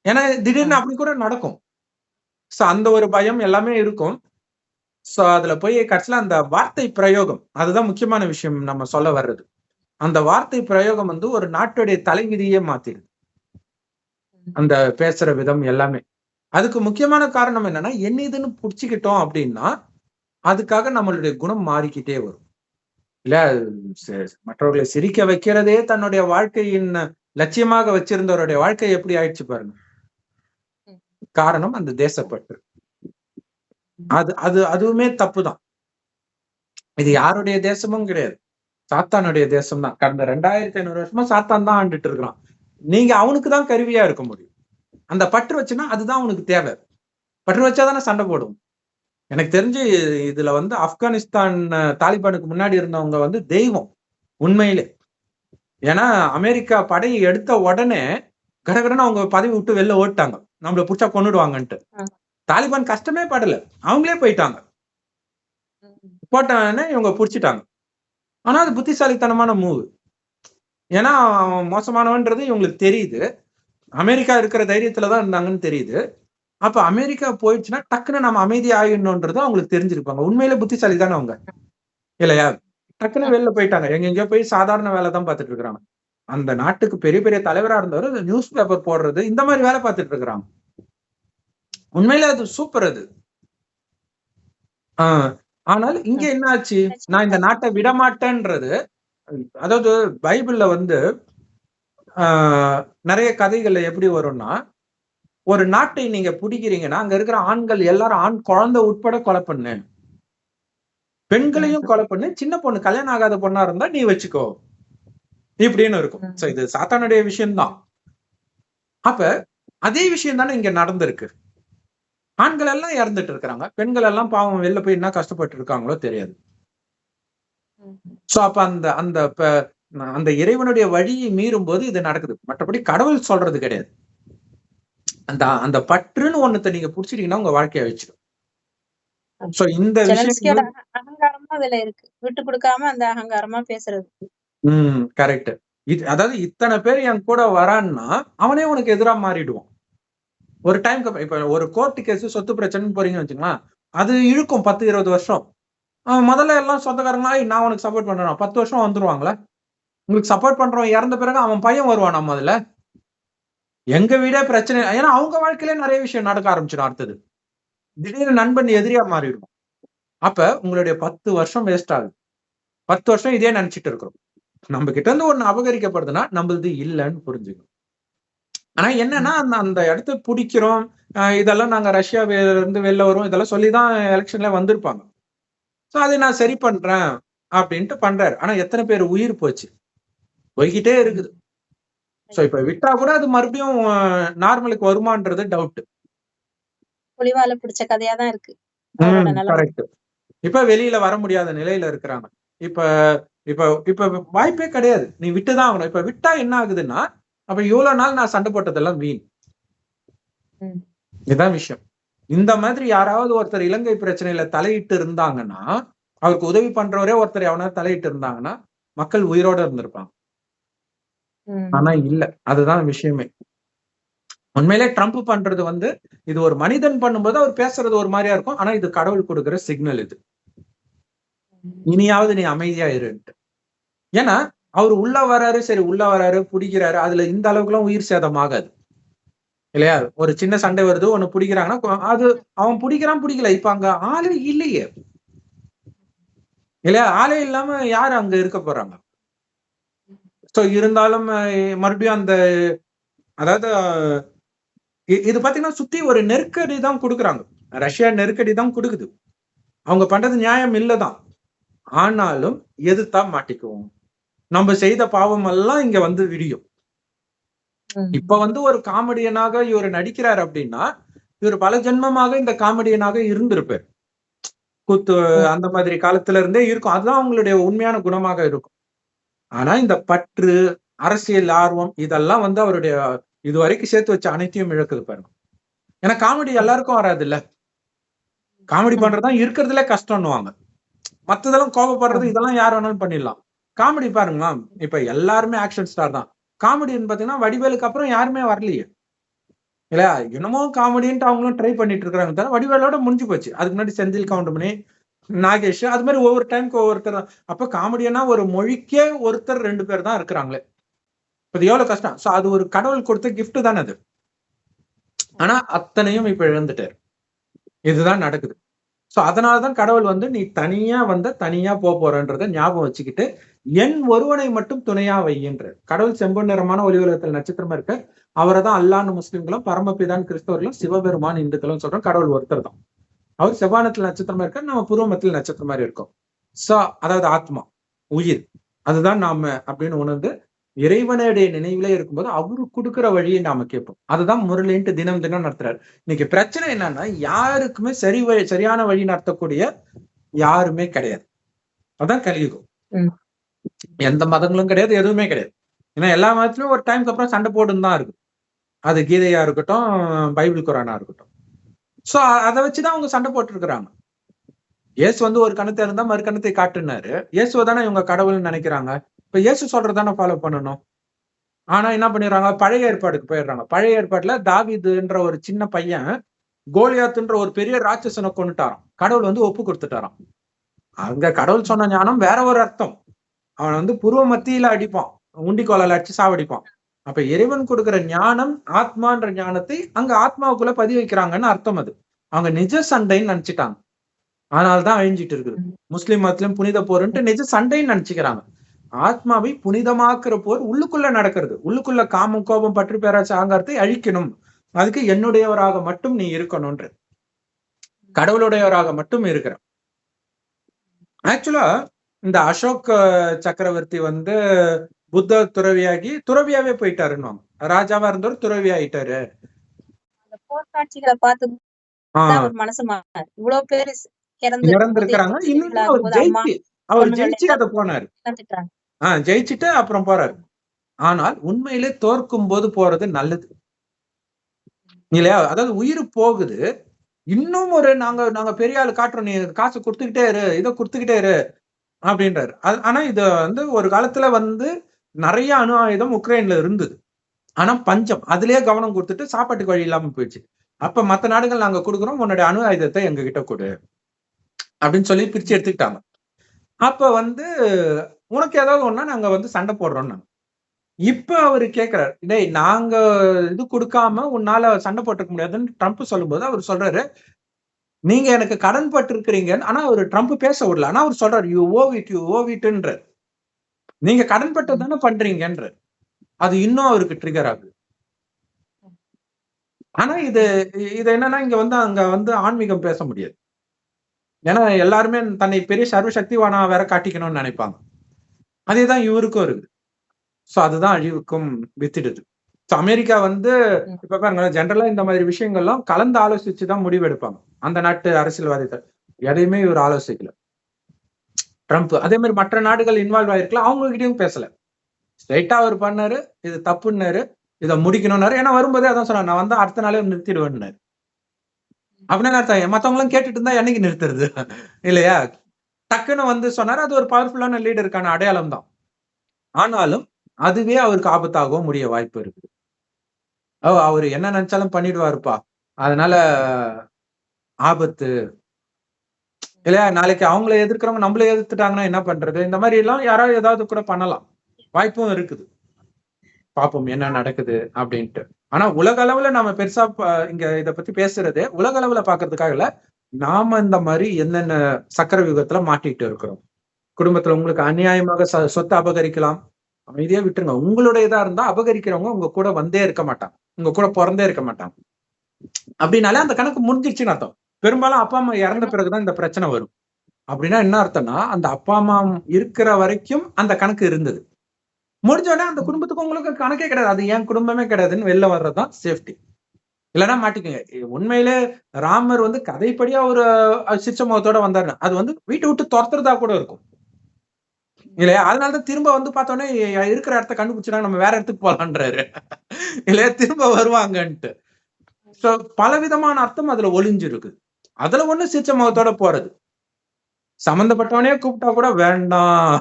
ஏன்னா திடீர்னு அப்படி கூட நடக்கும். சோ அந்த ஒரு பயம் எல்லாமே இருக்கும். சோ அதுல போய் கடைசியில அந்த வார்த்தை பிரயோகம் அதுதான் முக்கியமான விஷயம் நம்ம சொல்ல வர்றது. அந்த வார்த்தை பிரயோகம் வந்து ஒரு நாட்டுடைய தலைவிதியே மாத்திடுது. அந்த பேசுற விதம் எல்லாமே. அதுக்கு முக்கியமான காரணம் என்னன்னா, இதுன்னு புடிச்சுக்கிட்டோம் அப்படின்னா, அதுக்காக நம்மளுடைய குணம் மாறிக்கிட்டே வரும். இல்ல மற்றவர்களை சிரிக்க வைக்கிறதே தன்னுடைய வாழ்க்கையின் லட்சியமாக வச்சிருந்தவருடைய வாழ்க்கை எப்படி ஆயிடுச்சு பாருங்க. காரணம் அந்த தேசப்பற்று. அதுவுமே தப்புதான். இது யாருடைய தேசமும் கிடையாது. சாத்தானுடைய தேசம் தான். கடந்த 2500 வருஷமா சாத்தான் தான் ஆண்டுட்டு இருக்கிறான். நீங்க அவனுக்கு தான் கருவியா இருக்க முடியும். அந்த பற்று வச்சுன்னா அதுதான் அவனுக்கு தேவை. பற்று வச்சாதானே சண்டை போடும். எனக்கு தெரிஞ்சு இதுல வந்து ஆப்கானிஸ்தான் தாலிபானுக்கு முன்னாடி இருந்தவங்க வந்து தெய்வம் உண்மையிலே. ஏன்னா அமெரிக்கா படையை எடுத்த உடனே கடகடன்னு அவங்க பதவி விட்டு வெளில ஓட்டாங்க. நம்மள புடிச்சா கொன்னுடுவாங்கன்ட்டு. தாலிபான் கஷ்டமே படல. அவங்களே போயிட்டாங்க. போட்டானே இவங்க புடிச்சிட்டாங்க. ஆனா அது புத்திசாலித்தனமான மூவ். ஏன்னா அவன் மோசமானவன்றது இவங்களுக்கு தெரியுது. அமெரிக்கா இருக்கிற தைரியத்துலதான் இருந்தாங்கன்னு தெரியுது. அப்ப அமெரிக்கா போயிடுச்சுன்னா டக்குன்னு நம்ம அமைதி ஆயிடணும்ன்றது அவங்களுக்கு தெரிஞ்சிருப்பாங்க. உண்மையிலே புத்திசாலி தானே அவங்க இல்லையா? டக்குன்னு வெளில போயிட்டாங்க. எங்கெங்கயோ போய் சாதாரண வேலை தான் பார்த்துட்டு இருக்கிறாங்க. அந்த நாட்டுக்கு பெரிய பெரிய தலைவரா இருந்தவர் நியூஸ் பேப்பர் போடுறது இந்த மாதிரி வேலை பார்த்துட்டு இருக்கிறாங்க. உண்மையிலே அது சூப்பர் அது. ஆனால் இங்க என்ன ஆச்சு? நான் இந்த நாட்டை விடமாட்டேன்றது, அதாவது பைபிள்ல வந்து நிறைய கதைகள்ல எப்படி வரும்னா, ஒரு நாட்டை நீங்க பிடிக்கிறீங்கன்னா அங்க இருக்கிற ஆண்கள் எல்லாரும் ஆண் குழந்தை உட்பட கொலை பண்ணு, பெண்களையும் கொலை பண்ணு, சின்ன பொண்ணு கல்யாணம் ஆகாத பொண்ணா இருந்தா நீ வச்சுக்கோ இப்படின்னு இருக்கும். சோ இது சாத்தானுடைய விஷயம்தான். அப்ப அதே விஷயம் தானே இங்க நடந்திருக்கு. ஆண்கள் எல்லாம் இறந்துட்டு இருக்கிறாங்க, பெண்கள் எல்லாம் பாவம் வெளில போய் என்ன கஷ்டப்பட்டு இருக்காங்களோ தெரியாது. சோ அப்ப அந்த இறைவனுடைய வழியை மீறும் போது இது நடக்குது. மற்றபடி கடவுள் சொல்றது கிடையாது. அந்த பற்றுன்னு ஒண்ணத்தை நீங்க புடிச்சிட்டீங்கன்னா உங்க வாழ்க்கைய வச்சிடும். சோ இந்த விஷயம் அகங்காரமா அதுல இருக்கு. விட்டு கொடுக்காம அந்த அகங்காரமா பேசுறது. கரெக்ட். அதாவது இத்தனை பேர் என் கூட வரான்னா அவனே உனக்கு எதிரா மாறிடுவான். ஒரு டைம் இப்ப ஒரு கோர்ட் கேஸ் சொத்து பிரச்சனைன்னு போறீங்கன்னு வச்சுக்கலாம், அது இழுக்கும் 10-20 வருஷம். முதல்ல எல்லாம் சொந்தக்காரங்களா நான் உனக்கு சப்போர்ட் பண்றேன் 10 வருஷம் வந்துருவாங்களா? உங்களுக்கு சப்போர்ட் பண்றவன் இறந்த பிறகு அவன் பையன் வருவான். நம்ம அதுல எங்க வீடே பிரச்சனை. ஏன்னா அவங்க வாழ்க்கையிலே நிறைய விஷயம் நடக்க ஆரம்பிச்சிடும். அடுத்தது திடீர்னு நண்பன் எதிரியா மாறிடும். அப்ப உங்களுடைய 10 வருஷம் வேஸ்ட் ஆகுது. 10 வருஷம் இதே நினைச்சிட்டு இருக்கிறோம். நம்ம கிட்ட இருந்து ஒண்ணு அபகரிக்கப்படுதுன்னா நம்மளது இல்லைன்னு புரிஞ்சுக்கணும். ஆனா என்னன்னா அந்த இடத்த பிடிக்கிறோம், இதெல்லாம் நாங்க ரஷ்யாவில இருந்து வெளில வரும் இதெல்லாம் சொல்லிதான் எலெக்ஷன்ல வந்திருப்பாங்க. சோ அதை நான் சரி பண்றேன் அப்படின்ட்டு பண்றாரு. ஆனா எத்தனை பேர் உயிர் போச்சு? போய்கிட்டே இருக்குது. சோ இப்ப விட்டா கூட அது மறுபடியும் நார்மலுக்கு வருமான்றது டவுட். புலிவால பிடிச்ச கதையா தான் இருக்கு. கரெக்ட். இப்ப வெளியில வர முடியாத நிலையில இருக்கிறாங்க. இப்ப இப்ப இப்ப வாய்ப்பே கிடையாது. நீ விட்டுதான் ஆகணும். இப்ப விட்டா என்ன ஆகுதுன்னா, அப்ப இவ்வளவு நாள் நான் சண்டை போட்டதெல்லாம் வீண். இதுதான் விஷயம். இந்த மாதிரி யாராவது ஒருத்தர் இலங்கை பிரச்சனையில தலையிட்டு இருந்தாங்கன்னா, அவருக்கு உதவி பண்றவரே ஒருத்தர் எவனாவது தலையிட்டு இருந்தாங்கன்னா மக்கள் உயிரோட இருந்திருப்பாங்க. ஆனா இல்ல. அதுதான் விஷயமே. உண்மையிலே ட்ரம்ப் பண்றது வந்து இது ஒரு மனிதன் பண்ணும்போது அவர் பேசுறது ஒரு மாதிரியா இருக்கும். ஆனா இது கடவுள் கொடுக்கிற சிக்னல். இது இனியாவது நீ அமைதியா இருன்ட்டு. ஏன்னா அவர் உள்ள வராரு, சரி உள்ள வராரு, பிடிக்கிறாரு, அதுல இந்த அளவுக்கு எல்லாம் உயிர் சேதம் ஆகாது இல்லையா? ஒரு சின்ன சண்டை வருது, ஒண்ணு பிடிக்கிறாங்கன்னா அது அவன் பிடிக்கல. இப்ப அங்க ஆளே இல்லையே இல்லையா? ஆளே இல்லாம யாரு அங்க இருக்க போறாங்க? சோ இருந்தாலும் மறுபடியும் அந்த அதாவது இது பாத்தீங்கன்னா சுத்தி ஒரு நெருக்கடி தான் கொடுக்குறாங்க. ரஷ்யா நெருக்கடி தான் கொடுக்குது. அவங்க பண்றது நியாயம் இல்லதான். ஆனாலும் எதிர்த்தா மாட்டிக்குவோம். நம்ம செய்த பாவம் எல்லாம் இங்க வந்து விடியும். இப்ப வந்து ஒரு காமெடியனாக இவர் நடிக்கிறார் அப்படின்னா இவர் பல ஜென்மமாக இந்த காமெடியனாக இருந்திருப்பார். கூத்து அந்த மாதிரி காலத்துல இருந்தே இருக்கும். அதுதான் அவங்களுடைய உண்மையான குணமாக இருக்கும். ஆனா இந்த பற்று, அரசியல் ஆர்வம் இதெல்லாம் வந்து அவருடைய இது வரைக்கும் சேர்த்து வச்ச அனைத்தையும் இழக்குது பாருங்க. ஏன்னா காமெடி எல்லாருக்கும் வராது இல்ல. காமெடி பண்றதுதான் இருக்கிறதுல கஷ்டம்னுவாங்க. மத்ததெல்லாம் கோபப்படுறது இதெல்லாம் யார் வேணாலும் பண்ணிடலாம். காமெடி பாருங்களா, இப்ப எல்லாருமே ஆக்ஷன் ஸ்டார் தான். காமெடின்னு பாத்தீங்கன்னா வடிவேலுக்கு அப்புறம் யாருமே வரலையே இல்லையா? என்னமோ காமெடின்ட்டு அவங்களும் ட்ரை பண்ணிட்டு இருக்காங்க தவிர வடிவேலோட முடிஞ்சு போச்சு. அதுக்கு முன்னாடி செந்தில் கவுண்டமணி, நாகேஷ், அது மாதிரி ஒவ்வொரு டைமுக்கு ஒவ்வொருத்தர். அப்ப காமெடியனா ஒரு மொழிக்கே ஒருத்தர் 2 பேர் தான் இருக்கிறாங்களே. அது எவ்வளவு கஷ்டம். சோ அது ஒரு கடவுள் கொடுத்த கிஃப்ட் தானே அது. ஆனா அத்தனையும் இப்ப இழந்துட்டாரு. இதுதான் நடக்குது. சோ அதனாலதான் கடவுள் வந்து நீ தனியா தனியா போறன்றத ஞாபகம் வச்சுக்கிட்டு என் ஒருவனை மட்டும் துணையா வையின்ற. கடவுள் செம்பொன் நிறமான ஒளி உலகத்தில் நட்சத்திரமா இருக்க. அவரை தான் அல்லான்னு முஸ்லிம்களும், பரமபிதான் கிறிஸ்தவர்களும், சிவபெருமான் இந்துக்களும் சொல்றோம். கடவுள் ஒருத்தர் தான். அவர் செவ்வானத்துல நட்சத்திரமா இருக்க, நம்ம பூர்வமத்தில் நட்சத்திரம் மாதிரி இருக்கும். சோ அதாவது ஆத்மா, உயிர், அதுதான் நாம அப்படின்னு உணர்ந்து இறைவனுடைய நினைவிலே இருக்கும்போது அவரு கொடுக்குற வழியை நாம கேட்போம். அதுதான் முரளின்ட்டு தினம் தினம் நடத்துறாரு. இன்னைக்கு பிரச்சனை என்னன்னா யாருக்குமே சரியான வழி நடத்தக்கூடிய யாருமே கிடையாது. அதான் கலியுகம். எந்த மதங்களும் கிடையாது, எதுவுமே கிடையாது. ஏன்னா எல்லா மதத்திலும் ஒரு டைம்க்கு அப்புறம் சண்டை போட்டுன்னு தான் இருக்கு. அது கீதையா இருக்கட்டும், பைபிள் குரானா இருக்கட்டும். சோ அதை வச்சுதான் அவங்க சண்டை போட்டு இருக்கிறாங்க. இயேசு வந்து ஒரு கணத்தை இருந்தா மறு கணத்தை காட்டுனாரு. இயேசுவை தானே இவங்க கடவுள்னு நினைக்கிறாங்க. இப்ப இயேசு சொல்றதானே ஃபாலோ பண்ணணும். ஆனா என்ன பண்ணிடுறாங்க, பழைய ஏற்பாடுக்கு போயிடுறாங்க. பழைய ஏற்பாட்டுல தாவீதுன்ற ஒரு சின்ன பையன் கோலியாத்துன்ற ஒரு பெரிய ராட்சசனை கொண்டுட்டாராம். கடவுள் வந்து ஒப்பு கொடுத்துட்டாராம். அங்க கடவுள் சொன்ன ஞானம் வேற ஒரு அர்த்தம். அவன் வந்து புருவ மத்தியில அடிப்பான், உண்டிக்கோலால அடிச்சு சாவடிப்பான். அப்ப இறைவன் கொடுக்கிற ஞானம், ஆத்மான்ற ஞானத்தை அங்க ஆத்மாவுக்குள்ள பதிவு வைக்கிறாங்கன்னு அர்த்தம். அது அவங்க நிஜ சண்டைன்னு நினைச்சிட்டாங்க. அதனால்தான் அழிஞ்சிட்டு இருக்குது. முஸ்லிம் மதத்திலும் புனித போர்ன்ட்டு நிஜ சண்டைன்னு நினைச்சுக்கிறாங்க. ஆத்மாவை புனிதமாக்குற போர் உள்ளுக்குள்ள நடக்கிறது. உள்ளுக்குள்ள காமம், கோபம், பற்று, பேராசை, ஆங்காரத்தை அழிக்கணும். அதுக்கு என்னுடையவராக மட்டும் நீ இருக்கணும்ன்ற, கடவுளுடையவராக மட்டும் இருக்கிற. ஆக்சுவலா இந்த அசோக் சக்கரவர்த்தி வந்து புத்த துறவியாவே போயிட்டாருன்னு, ராஜாவா இருந்தவர் துறவி ஆயிட்டாரு. போர்க்காட்சிகளை பார்த்து அவர் மனசு மாறினார். இவ்வளவு பேரு இறந்திருக்கிறாங்க. இன்னும் அவர் ஜெயிச்சு அதை போனாரு. ஜெயிச்சுட்டு அப்புறம் போறாரு. ஆனால் உண்மையிலே தோற்கும் போது போறது நல்லது இல்லையா? அதாவது உயிர் போகுது. இன்னும் ஒரு நாங்க பெரிய ஆளு காட்டுறோம், நீ காசு கொடுத்துக்கிட்டே இரு, இதை கொடுத்துக்கிட்டே இரு அப்படின்றாரு. ஆனா இது வந்து ஒரு காலத்துல வந்து நிறைய அணு ஆயுதம் உக்ரைன்ல இருந்தது. ஆனா பஞ்சம், அதுலயே கவனம் கொடுத்துட்டு சாப்பாட்டுக்கு வழி இல்லாம போயிடுச்சு. அப்ப மத்த நாடுகள் நாங்க கொடுக்குறோம், உன்னுடைய அணு ஆயுதத்தை எங்க கிட்ட கொடு அப்படின்னு சொல்லி பிரிச்சு எடுத்துக்கிட்டாங்க. அப்ப வந்து உனக்கு ஏதாவது ஒண்ணா நாங்க வந்து சண்டை போடுறோம். இப்ப அவரு கேட்கிறாரு, டேய் நாங்க இது கொடுக்காம உன்னால சண்டை போட்டுக்க முடியாதுன்னு ட்ரம்ப் சொல்லும்போது அவர் சொல்றாரு, நீங்க எனக்கு கடன் பட்டு இருக்கிறீங்கன்னு. ஆனா அவர் ட்ரம்ப் பேச விடல. ஆனா அவர் சொல்றாரு, யூ ஓவ் இட்ன்ற, நீங்க கடன் பட்டு தானே பண்றீங்கன்ற. அது இன்னும் அவருக்கு ட்ரிகர் ஆகுது. ஆனா இது என்னன்னா இங்க வந்து அங்க வந்து ஆன்மீகம் பேச முடியாது. ஏன்னா எல்லாருமே தன்னை பெரிய சர்வசக்திவானா வேற காட்டிக்கணும்னு நினைப்பாங்க. அதேதான் இவருக்கும் இருக்குது. சோ அதுதான் அழிவுக்கும் வித்திடுது. சோ அமெரிக்கா வந்து இப்ப பாருங்க, ஜெனரலா இந்த மாதிரி விஷயங்கள்லாம் கலந்து ஆலோசிச்சுதான் முடிவு எடுப்பாங்க. அந்த நாட்டு அரசியல்வாதிகள் எதையுமே இவர் ஆலோசிக்கல. ட்ரம்ப் அதே மாதிரி மற்ற நாடுகள் இன்வால்வ் ஆயிருக்கலாம், அவங்க கிட்டயும் பேசல. ஸ்ட்ரைட்டா அவர் பண்ணாரு, இது தப்புன்னாரு, இதை முடிக்கணும்னாரு. ஏன்னா வரும்போதே அதான் சொன்னார், நான் வந்து அடுத்த நாளே நிறுத்திடுவேன்னாரு. அப்படின்னு அர்த்தம், மத்தவங்க எல்லாம் கேட்டுட்டு இருந்தா என்னைக்கு நிறுத்துறது இல்லையா? டக்குன்னு வந்து சொன்னாரு. அது ஒரு பவர்ஃபுல்லான லீடருக்கான அடையாளம் தான். ஆனாலும் அதுவே அவருக்கு ஆபத்தாகவும் முடிய வாய்ப்பு இருக்குது. அவரு என்ன நினைச்சாலும் பண்ணிடுவாருப்பா, அதனால ஆபத்து இல்லையா? நாளைக்கு அவங்களை எதிர்க்கிறவங்க நம்மள எதிர்த்துட்டாங்கன்னா என்ன பண்றது? இந்த மாதிரி எல்லாம் யாராவது ஏதாவது கூட பண்ணலாம், வாய்ப்பும் இருக்குது. பாப்போம் என்ன நடக்குது அப்படின்ட்டு. ஆனா உலக அளவுல நாம பெருசா இங்க இத பத்தி பேசுறது உலக அளவுல பாக்குறதுக்காக இல்ல. நாம இந்த மாதிரி என்னென்ன சக்கர வியூகத்துல மாட்டிட்டு இருக்கிறோம். குடும்பத்துல உங்களுக்கு அநியாயமாக சொத்தை அபகரிக்கலாம், அமைதியா விட்டுருங்க. உங்களுடைய இதா இருந்தா அபகரிக்கிறவங்க உங்க கூட வந்தே இருக்க மாட்டாங்க, உங்க கூட பிறந்தே இருக்க மாட்டாங்க. அப்படின்னாலே அந்த கணக்கு முடிஞ்சிருச்சுன்னு அர்த்தம். பெரும்பாலும் அப்பா அம்மா இறந்த பிறகுதான் இந்த பிரச்சனை வரும். அப்படின்னா என்ன அர்த்தம்னா, அந்த அப்பா அம்மா இருக்கிற வரைக்கும் அந்த கணக்கு இருந்தது. முடிஞ்சோடனே அந்த குடும்பத்துக்கு உங்களுக்கு கணக்கே கிடையாது, அது என் குடும்பமே கிடையாதுன்னு வெளில வர்றதுதான் சேஃப்டி. இல்லைன்னா மாட்டிக்கோங்க. உண்மையிலே ராமர் வந்து கதைப்படியா ஒரு சிச்ச முகத்தோட வந்தாரு, அது வந்து வீட்டை விட்டு துரத்துறதா கூட இருக்கும். இல்லையா? அதனாலதான் திரும்ப வந்து பார்த்தோன்னே இருக்கிற இடத்த கண்டுபிடிச்சிட்டாங்க, நம்ம வேற இடத்துக்கு போலான்றாரு. இல்லையா? திரும்ப வருவாங்கன்ட்டு. சோ பலவிதமான அர்த்தம் அதுல ஒளிஞ்சிருக்கு. அதுல ஒண்ணு சிரிச்ச முகத்தோட போறது. சம்பந்தப்பட்டவனே கூப்பிட்டா கூட வேண்டாம்.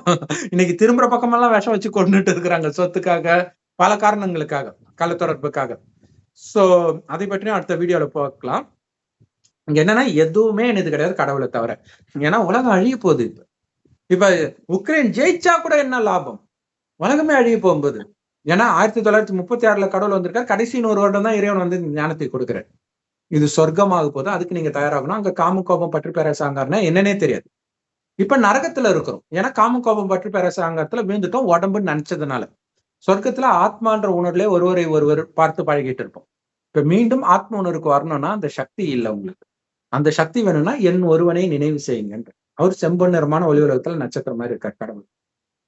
இன்னைக்கு திரும்புற பக்கமெல்லாம் விஷம் வச்சு கொன்னுட்டு இருக்கிறாங்க சொத்துக்காக, பல காரணங்களுக்காக, கள்ளத்தொடர்புக்காக. சோ அதை பற்றியும் அடுத்த வீடியோல பார்க்கலாம். இங்க என்னன்னா எதுவுமே என்னது கிடையாது கடவுளை தவிர. ஏன்னா உலகம் அழிய போகுது இப்ப. இப்ப உக்ரைன் ஜெயிச்சா கூட என்ன லாபம்? உலகமே அழிய போகும்போது. ஏன்னா 1936ல கடவுள் வந்திருக்கார். கடைசி 100 வருடம் தான் இறைவன் வந்து ஞானத்தை கொடுக்கிறார். இது சொர்க்கமாக போது, அதுக்கு நீங்க தயாராகணும். அங்க காம கோபம் பற்று பேரரசாங்கன்னா என்னன்னே தெரியாது. இப்ப நரகத்துல இருக்கிறோம். ஏன்னா காம கோபம் பற்று பேரரசாங்கத்துல வீழ்ந்துட்டோம் உடம்புன்னு நினைச்சதுனால. சொர்க்கத்துல ஆத்மான்ற உணர்வுல ஒருவரை ஒருவர் பார்த்து பழகிட்டு இருப்போம். இப்ப மீண்டும் ஆத்ம உணர்வுக்கு வரணும்னா அந்த சக்தி இல்லை உங்களுக்கு. அந்த சக்தி வேணும்னா என் ஒருவனை நினைவு செய்யுங்கன்ற. அவர் செம்பொன் நிறமான ஒளி உலகத்துல நட்சத்திரம் மாதிரி இருக்கார் கடவுள்.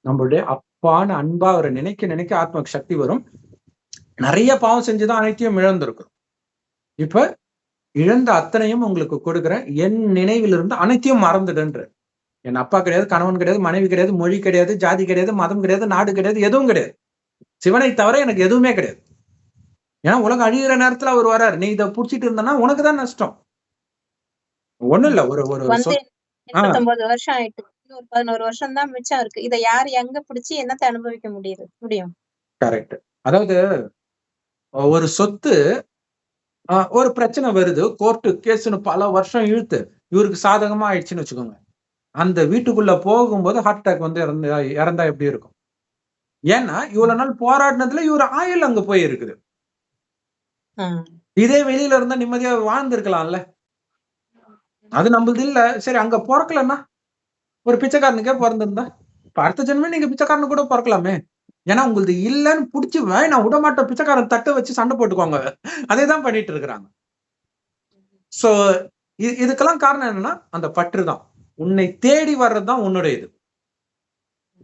நம்மளுடைய அப்பான்னு அன்பா அவரை நினைக்க நினைக்க ஆத்மாக்கு சக்தி வரும். நிறைய பாவம் செஞ்சுதான் அனைத்தையும் இழந்திருக்கும். இப்ப இழந்த அத்தனையும் உங்களுக்கு கொடுக்குறேன், என் நினைவிலிருந்து அனைத்தையும் மறந்துடுன்ற. என் அப்பா கிடையாது, கணவன் கிடையாது, மனைவி கிடையாது, மொழி கிடையாது, ஜாதி கிடையாது, மதம் கிடையாது, நாடு கிடையாது, எதுவும் கிடையாது. சிவனை தவிர எனக்கு எதுவுமே கிடையாது. ஏன்னா உலகம் அழிகிற நேரத்துல அவர் வர்றாரு. நீ இதை புடிச்சிட்டு இருந்தனா உனக்குதான் நஷ்டம். ஒண்ணும் இல்ல ஒரு ஒரு வந்து 89 வருஷம் ஆயிட்டு. இன்னும் 11 வருஷம் தான் மிச்சம் இருக்கு. இதை யார் எங்க பிடிச்சு என்னத்தை அனுபவிக்க முடியும்? கரெக்ட். அதாவது ஒரு சொத்து ஒரு பிரச்சனை வருது, கோர்ட்டு கேஸ்னு பல வருஷம் இழுத்து இவருக்கு சாதகமா ஆயிடுச்சுன்னு வச்சுக்கோங்க. அந்த வீட்டுக்குள்ள போகும்போது ஹார்ட் அட்டாக் வந்து இறந்தா எப்படி இருக்கும்? ஏன்னா இவ்வளவு நாள் போராடினதுல இவர் ஆயுள் அங்க போய் இருக்குது. இதே வெளியில இருந்தா நிம்மதியா வாழ்ந்திருக்கலாம்ல. அது நம்மளது இல்ல. சரி அங்க பிறக்கலன்னா ஒரு பிச்சைக்காரனுக்கே பிறந்திருந்தா அடுத்த ஜென்மம் நீங்க பிச்சைக்காரனு கூட பிறக்கலாமே. ஏன்னா உங்களுக்கு இல்லன்னு புடிச்சு நான் விட மாட்டேன் பிச்சைக்காரன் தட்டை வச்சு சண்டை போட்டுக்குவாங்க. அதேதான் பண்ணிட்டு இருக்கிறாங்க. சோ இதுக்கெல்லாம் காரணம் என்னன்னா அந்த பற்றுதான். உன்னை தேடி வர்றதுதான் உன்னுடைய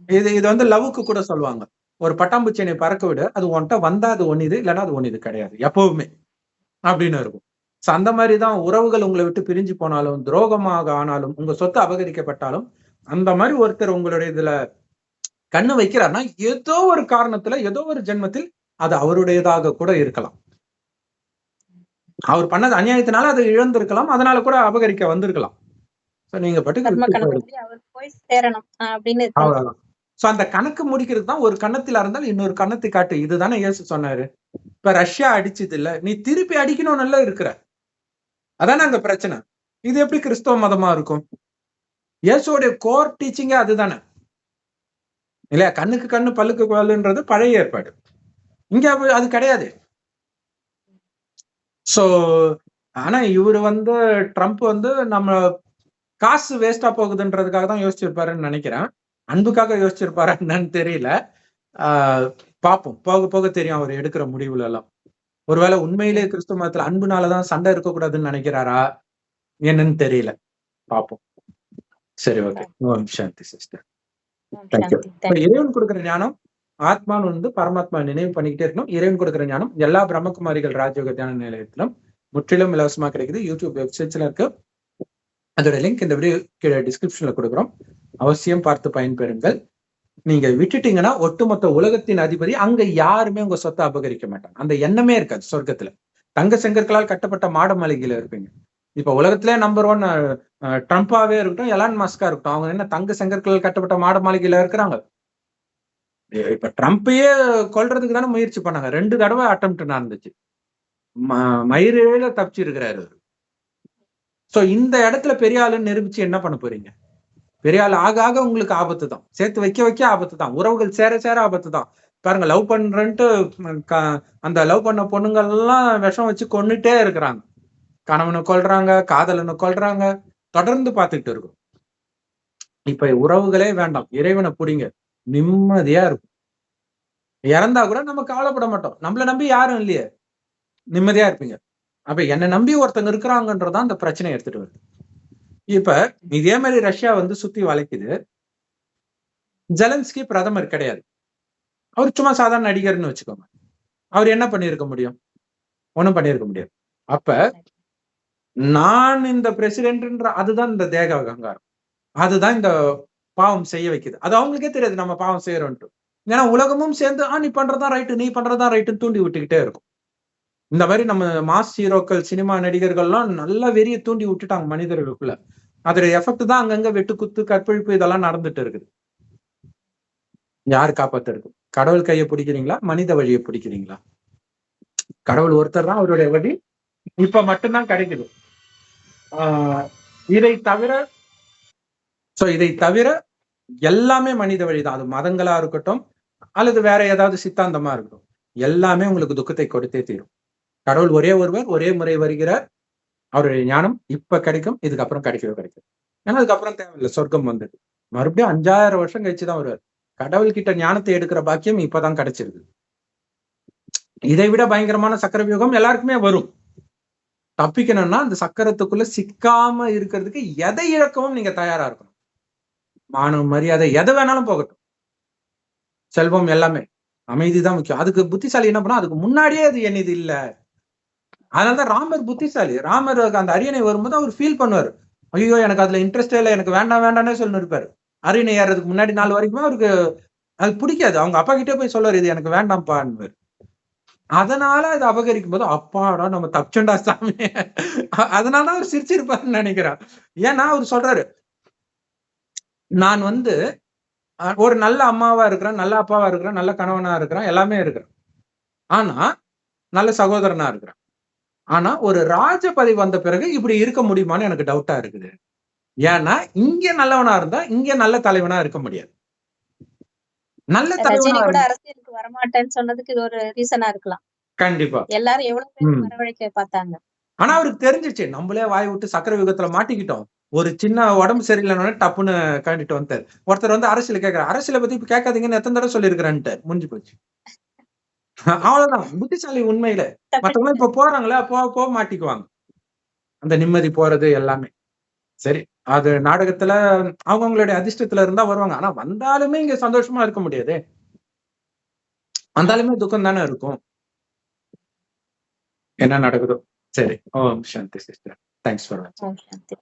இது வந்து லவ்வுக்கு கூட சொல்லுவாங்க. ஒரு பட்டாம்பூச்சியை பறக்க விட அது உன்கிட்ட வந்தா அது ஒண்ணுது, இல்லைன்னா அது ஒண்ணுது கிடையாது எப்பவுமே அப்படின்னு இருக்கும். அந்த மாதிரிதான் உறவுகள் உங்களை விட்டு பிரிஞ்சு போனாலும், துரோகமாக ஆனாலும், உங்க சொத்து அபகரிக்கப்பட்டாலும், அந்த மாதிரி ஒருத்தர் உங்களுடைய இதுல கண்ணு வைக்கிறார்னா ஏதோ ஒரு காரணத்துல ஏதோ ஒரு ஜென்மத்தில் அது அவருடையதாக கூட இருக்கலாம். அவர் பண்ணது அநியாயத்தினால அதை இழந்திருக்கலாம், அதனால கூட அபகரிக்க வந்திருக்கலாம். நீங்க அவ்வளவுதான். சோ அந்த கணக்கு முடிக்கிறது தான் ஒரு கன்னத்தில் இருந்தால் இன்னொரு கன்னத்தை காட்டு. இதுதானே இயேசு சொன்னாரு. இப்ப ரஷ்யா அடிச்சது இல்ல, நீ திருப்பி அடிக்கணும்னு இருக்கிற. அதானே அங்க பிரச்சனை. இது எப்படி கிறிஸ்தவ மதமா இருக்கும்? இயேசுடைய கோர் டீச்சிங்கே அதுதானே இல்லையா? கண்ணுக்கு கண்ணு பல்லுக்கு பல்லுன்றது பழைய ஏற்பாடு. இங்க அது கிடையாது. சோ ஆனா இவரு வந்து ட்ரம்ப் வந்து நம்ம காசு வேஸ்டா போகுதுன்றதுக்காக தான் யோசிச்சிருப்பாருன்னு நினைக்கிறேன். அன்புக்காக யோசிச்சிருப்பாரா என்னன்னு தெரியல. பார்ப்போம், போக போக தெரியும் அவர் எடுக்கிற முடிவுல எல்லாம். ஒருவேளை உண்மையிலே கிறிஸ்துவ மதத்துல அன்புனாலதான் சண்டை இருக்கக்கூடாதுன்னு நினைக்கிறாரா என்னன்னு தெரியல. பார்ப்போம். சரி, ஓகே. ஓம் சாந்தி சிஸ்டர். தேங்க்யூ. இறைவன் கொடுக்குற ஞானம் ஆத்மான்னு வந்து பரமாத்மா நினைவு பண்ணிக்கிட்டே இருக்கணும். இறைவன் கொடுக்குற ஞானம் எல்லா பிரம்மகுமாரிகள் ராஜயோக தியான நிலையத்திலும் முற்றிலும் இலவசமா கிடைக்குது. யூடியூப் வெப்சைட்ஸ்ல இருக்கு. அதோட லிங்க் இந்த வீடியோ கீழே டிஸ்கிரிப்ஷன்ல கொடுக்குறோம். அவசியம் பார்த்து பயன்பெறுங்கள். நீங்க விட்டுட்டீங்கன்னா ஒட்டுமொத்த உலகத்தின் அதிபதி அங்க யாருமே உங்க சொத்தை அபகரிக்க மாட்டாங்க. அந்த எண்ணமே இருக்காது சொர்க்கத்துல. தங்க செங்கற்களால் கட்டப்பட்ட மாட மாளிகையில இருப்பீங்க. இப்ப உலகத்திலே நம்பர் 1 ட்ரம்பாவே இருக்கட்டும், எலான் மஸ்கா இருக்கட்டும், அவங்க என்ன தங்க செங்கற்களால் கட்டப்பட்ட மாட மாளிகையில இருக்கிறாங்க? இப்ப ட்ரம்ப்பையே கொல்றதுக்கு தானே முயற்சி பண்ணாங்க. 2 தடவை அட்டெம்ப்ட் நடந்துச்சு. மயிரிழையில தப்பிச்சு இருக்கிறாரு. சோ இந்த இடத்துல பெரிய ஆளுன்னு நிரூபிச்சு என்ன பண்ண போறீங்க? பெரிய ஆள் ஆக ஆக உங்களுக்கு ஆபத்து தான். சேர்த்து வைக்க வைக்க ஆபத்து தான். உறவுகள் சேர சேர ஆபத்து தான். பாருங்க, லவ் பண்றேன்ட்டு அந்த லவ் பண்ண பொண்ணுங்கள் எல்லாம் விஷம் வச்சு கொன்னுட்டே இருக்கிறாங்க. கணவனை கொல்றாங்க, காதலனை கொல்றாங்க, தொடர்ந்து பார்த்துக்கிட்டு இருக்கும். இப்ப உறவுகளே வேண்டாம், இறைவனை புடிங்க, நிம்மதியா இருக்கும். இறந்தா கூட நம்ம கவலைப்பட மாட்டோம். நம்மளை நம்பி யாரும் இல்லையே, நிம்மதியா இருப்பீங்க. அப்ப என்னை நம்பி ஒருத்தங்க இருக்கிறாங்கன்றதான் அந்த பிரச்சனையை எடுத்துட்டு வருது. இப்ப இதே மாதிரி ரஷ்யா வந்து சுத்தி வளைக்குது. ஜெலன்ஸ்கி பிரதமர் கிடையாது, அவர் சும்மா சாதாரண நடிகர்னு வச்சுக்கோங்க. அவர் என்ன பண்ணிருக்க முடியும்? ஒண்ணும் பண்ணிருக்க முடியாது. அப்ப நான் இந்த பிரசிடென்ட்ன்ற அதுதான் இந்த தேக அகங்காரம், அதுதான் இந்த பாவம் செய்ய வைக்குது. அது அவங்களுக்கே தெரியாது நம்ம பாவம் செய்யறோம்ட்டு. ஏன்னா உலகமும் சேர்ந்து நீ பண்றதுதான் ரைட்டு, நீ பண்றதுதான் ரைட்டுன்னு தூண்டி விட்டுக்கிட்டே இருக்கும். இந்த மாதிரி நம்ம மாஸ் ஹீரோக்கள், சினிமா நடிகர்கள்லாம் நல்ல வெறிய தூண்டி விட்டுட்டாங்க மனிதர்களுக்குள்ள. அதோட எஃபெக்ட் தான் அங்கங்க வெட்டு குத்து, கற்பழிப்பு இதெல்லாம் நடந்துட்டு இருக்குது. யாரு காப்பாத்துறது? கடவுள் கையை பிடிக்கிறீங்களா, மனித வழியை பிடிக்கிறீங்களா? கடவுள் ஒருத்தர் தான், அவருடைய வழி இப்ப மட்டும்தான் கிடைக்குது. இதை தவிர எல்லாமே மனித வழிதான். அது மதங்களா இருக்கட்டும் அல்லது வேற ஏதாவது சித்தாந்தமா இருக்கட்டும், எல்லாமே உங்களுக்கு துக்கத்தை கொடுத்தே தீரும். கடவுள் ஒரே ஒருவர், ஒரே முறை வருகிறார். அவருடைய ஞானம் இப்ப கிடைக்கும், இதுக்கப்புறம் கிடைக்கும். ஏன்னா அதுக்கப்புறம் தேவையில்லை, சொர்க்கம் வந்தது. மறுபடியும் 5000 வருஷம் கழிச்சுதான் வருவார். கடவுள் கிட்ட ஞானத்தை எடுக்கிற பாக்கியம் இப்பதான் கிடைச்சிருக்கு. இதை விட பயங்கரமான சக்கர வியூகம் எல்லாருக்குமே வரும். தப்பிக்கணும்னா அந்த சக்கரத்துக்குள்ள சிக்காம இருக்கிறதுக்கு எதை இழக்கவும் நீங்க தயாரா இருக்கணும். மானம், மரியாதை எதை வேணாலும் போகட்டும், செல்வம் எல்லாமே, அமைதிதான் முக்கியம். அதுக்கு புத்திசாலி என்ன பண்ணா, அதுக்கு முன்னாடியே அது என்னது இல்ல. அதனாலதான் ராமர் புத்திசாலி. ராமர் அந்த அரியணை வரும்போது அவர் ஃபீல் பண்ணுவார், ஐயோ எனக்கு அதுல இன்ட்ரெஸ்டே இல்லை, எனக்கு வேண்டாம்னே சொல்லி இருப்பாரு. அரியணை ஏறதுக்கு முன்னாடி நாள் வரைக்குமே அவருக்கு அது பிடிக்காது. அவங்க அப்பா கிட்டே போய் சொல்லுவார், இது எனக்கு வேண்டாம்ப்பான்னு. அதனால அது அபகரிக்கும் போது அப்பாடா நம்ம தப்பிச்சோண்டா சாமி, அதனாலதான் அவர் சிரிச்சிருப்பாருன்னு நினைக்கிறேன். ஏன்னா அவர் சொல்றாரு, நான் ஒரு நல்ல அம்மாவா இருக்கிறேன், நல்ல அப்பாவா இருக்கிறேன், நல்ல கணவனா இருக்கிறேன், எல்லாமே இருக்கிறேன். ஆனா நல்ல சகோதரனா இருக்கிறேன். ஆனா ஒரு ராஜ பதவி வந்த பிறகு இப்படி இருக்க முடியுமான்னு எனக்கு டவுட்டா இருக்குது. ஏன்னா இங்க நல்லவனா இருந்தா இங்க நல்ல தலைவனா இருக்க முடியாது. நல்ல ரஜினி கூட தலைவனா அரசியலுக்கு வரமாட்டேன்னு சொன்னதுக்கு இது ஒரு ரீசனா இருக்கலாம். கண்டிப்பா எல்லாரும் எவ்வளவு பேர் வரவழைக்க பார்த்தாங்க. ஆனா அவருக்கு தெரிஞ்சிச்சு, நம்மளே வாய் விட்டு சக்கர யுகத்துல மாட்டிக்கிட்டோம். ஒரு சின்ன உடம்பு சரியில்லைன்னு டப்புன்னு கண்டிட்டு வந்துட்டாரு. ஒருத்தர் அரசியல கேட்கிறார், அரசியலை பத்தி இப்ப கேட்காதீங்கன்னு எத்தனை தடவை சொல்லியிருக்கிறேன்ட்டு முடிஞ்சு போச்சு. அவ்வளவுதான் புத்திசாலி உண்மையில. மத்தவங்க இப்ப போறாங்களா, போக மாட்டிக்குவாங்க. அந்த நிம்மதி போறது எல்லாமே சரி. அது நாடகத்துல அவங்களுடைய அதிர்ஷ்டத்துல இருந்தா வருவாங்க. ஆனா வந்தாலுமே இங்க சந்தோஷமா இருக்க முடியாது. வந்தாலுமே துக்கம் தானே இருக்கும். என்ன நடக்குதோ. சரி. ஓம் சாந்தி சிஸ்டர். தேங்க்ஸ் ஃபார் வாட்சிங். ஓம் சாந்தி.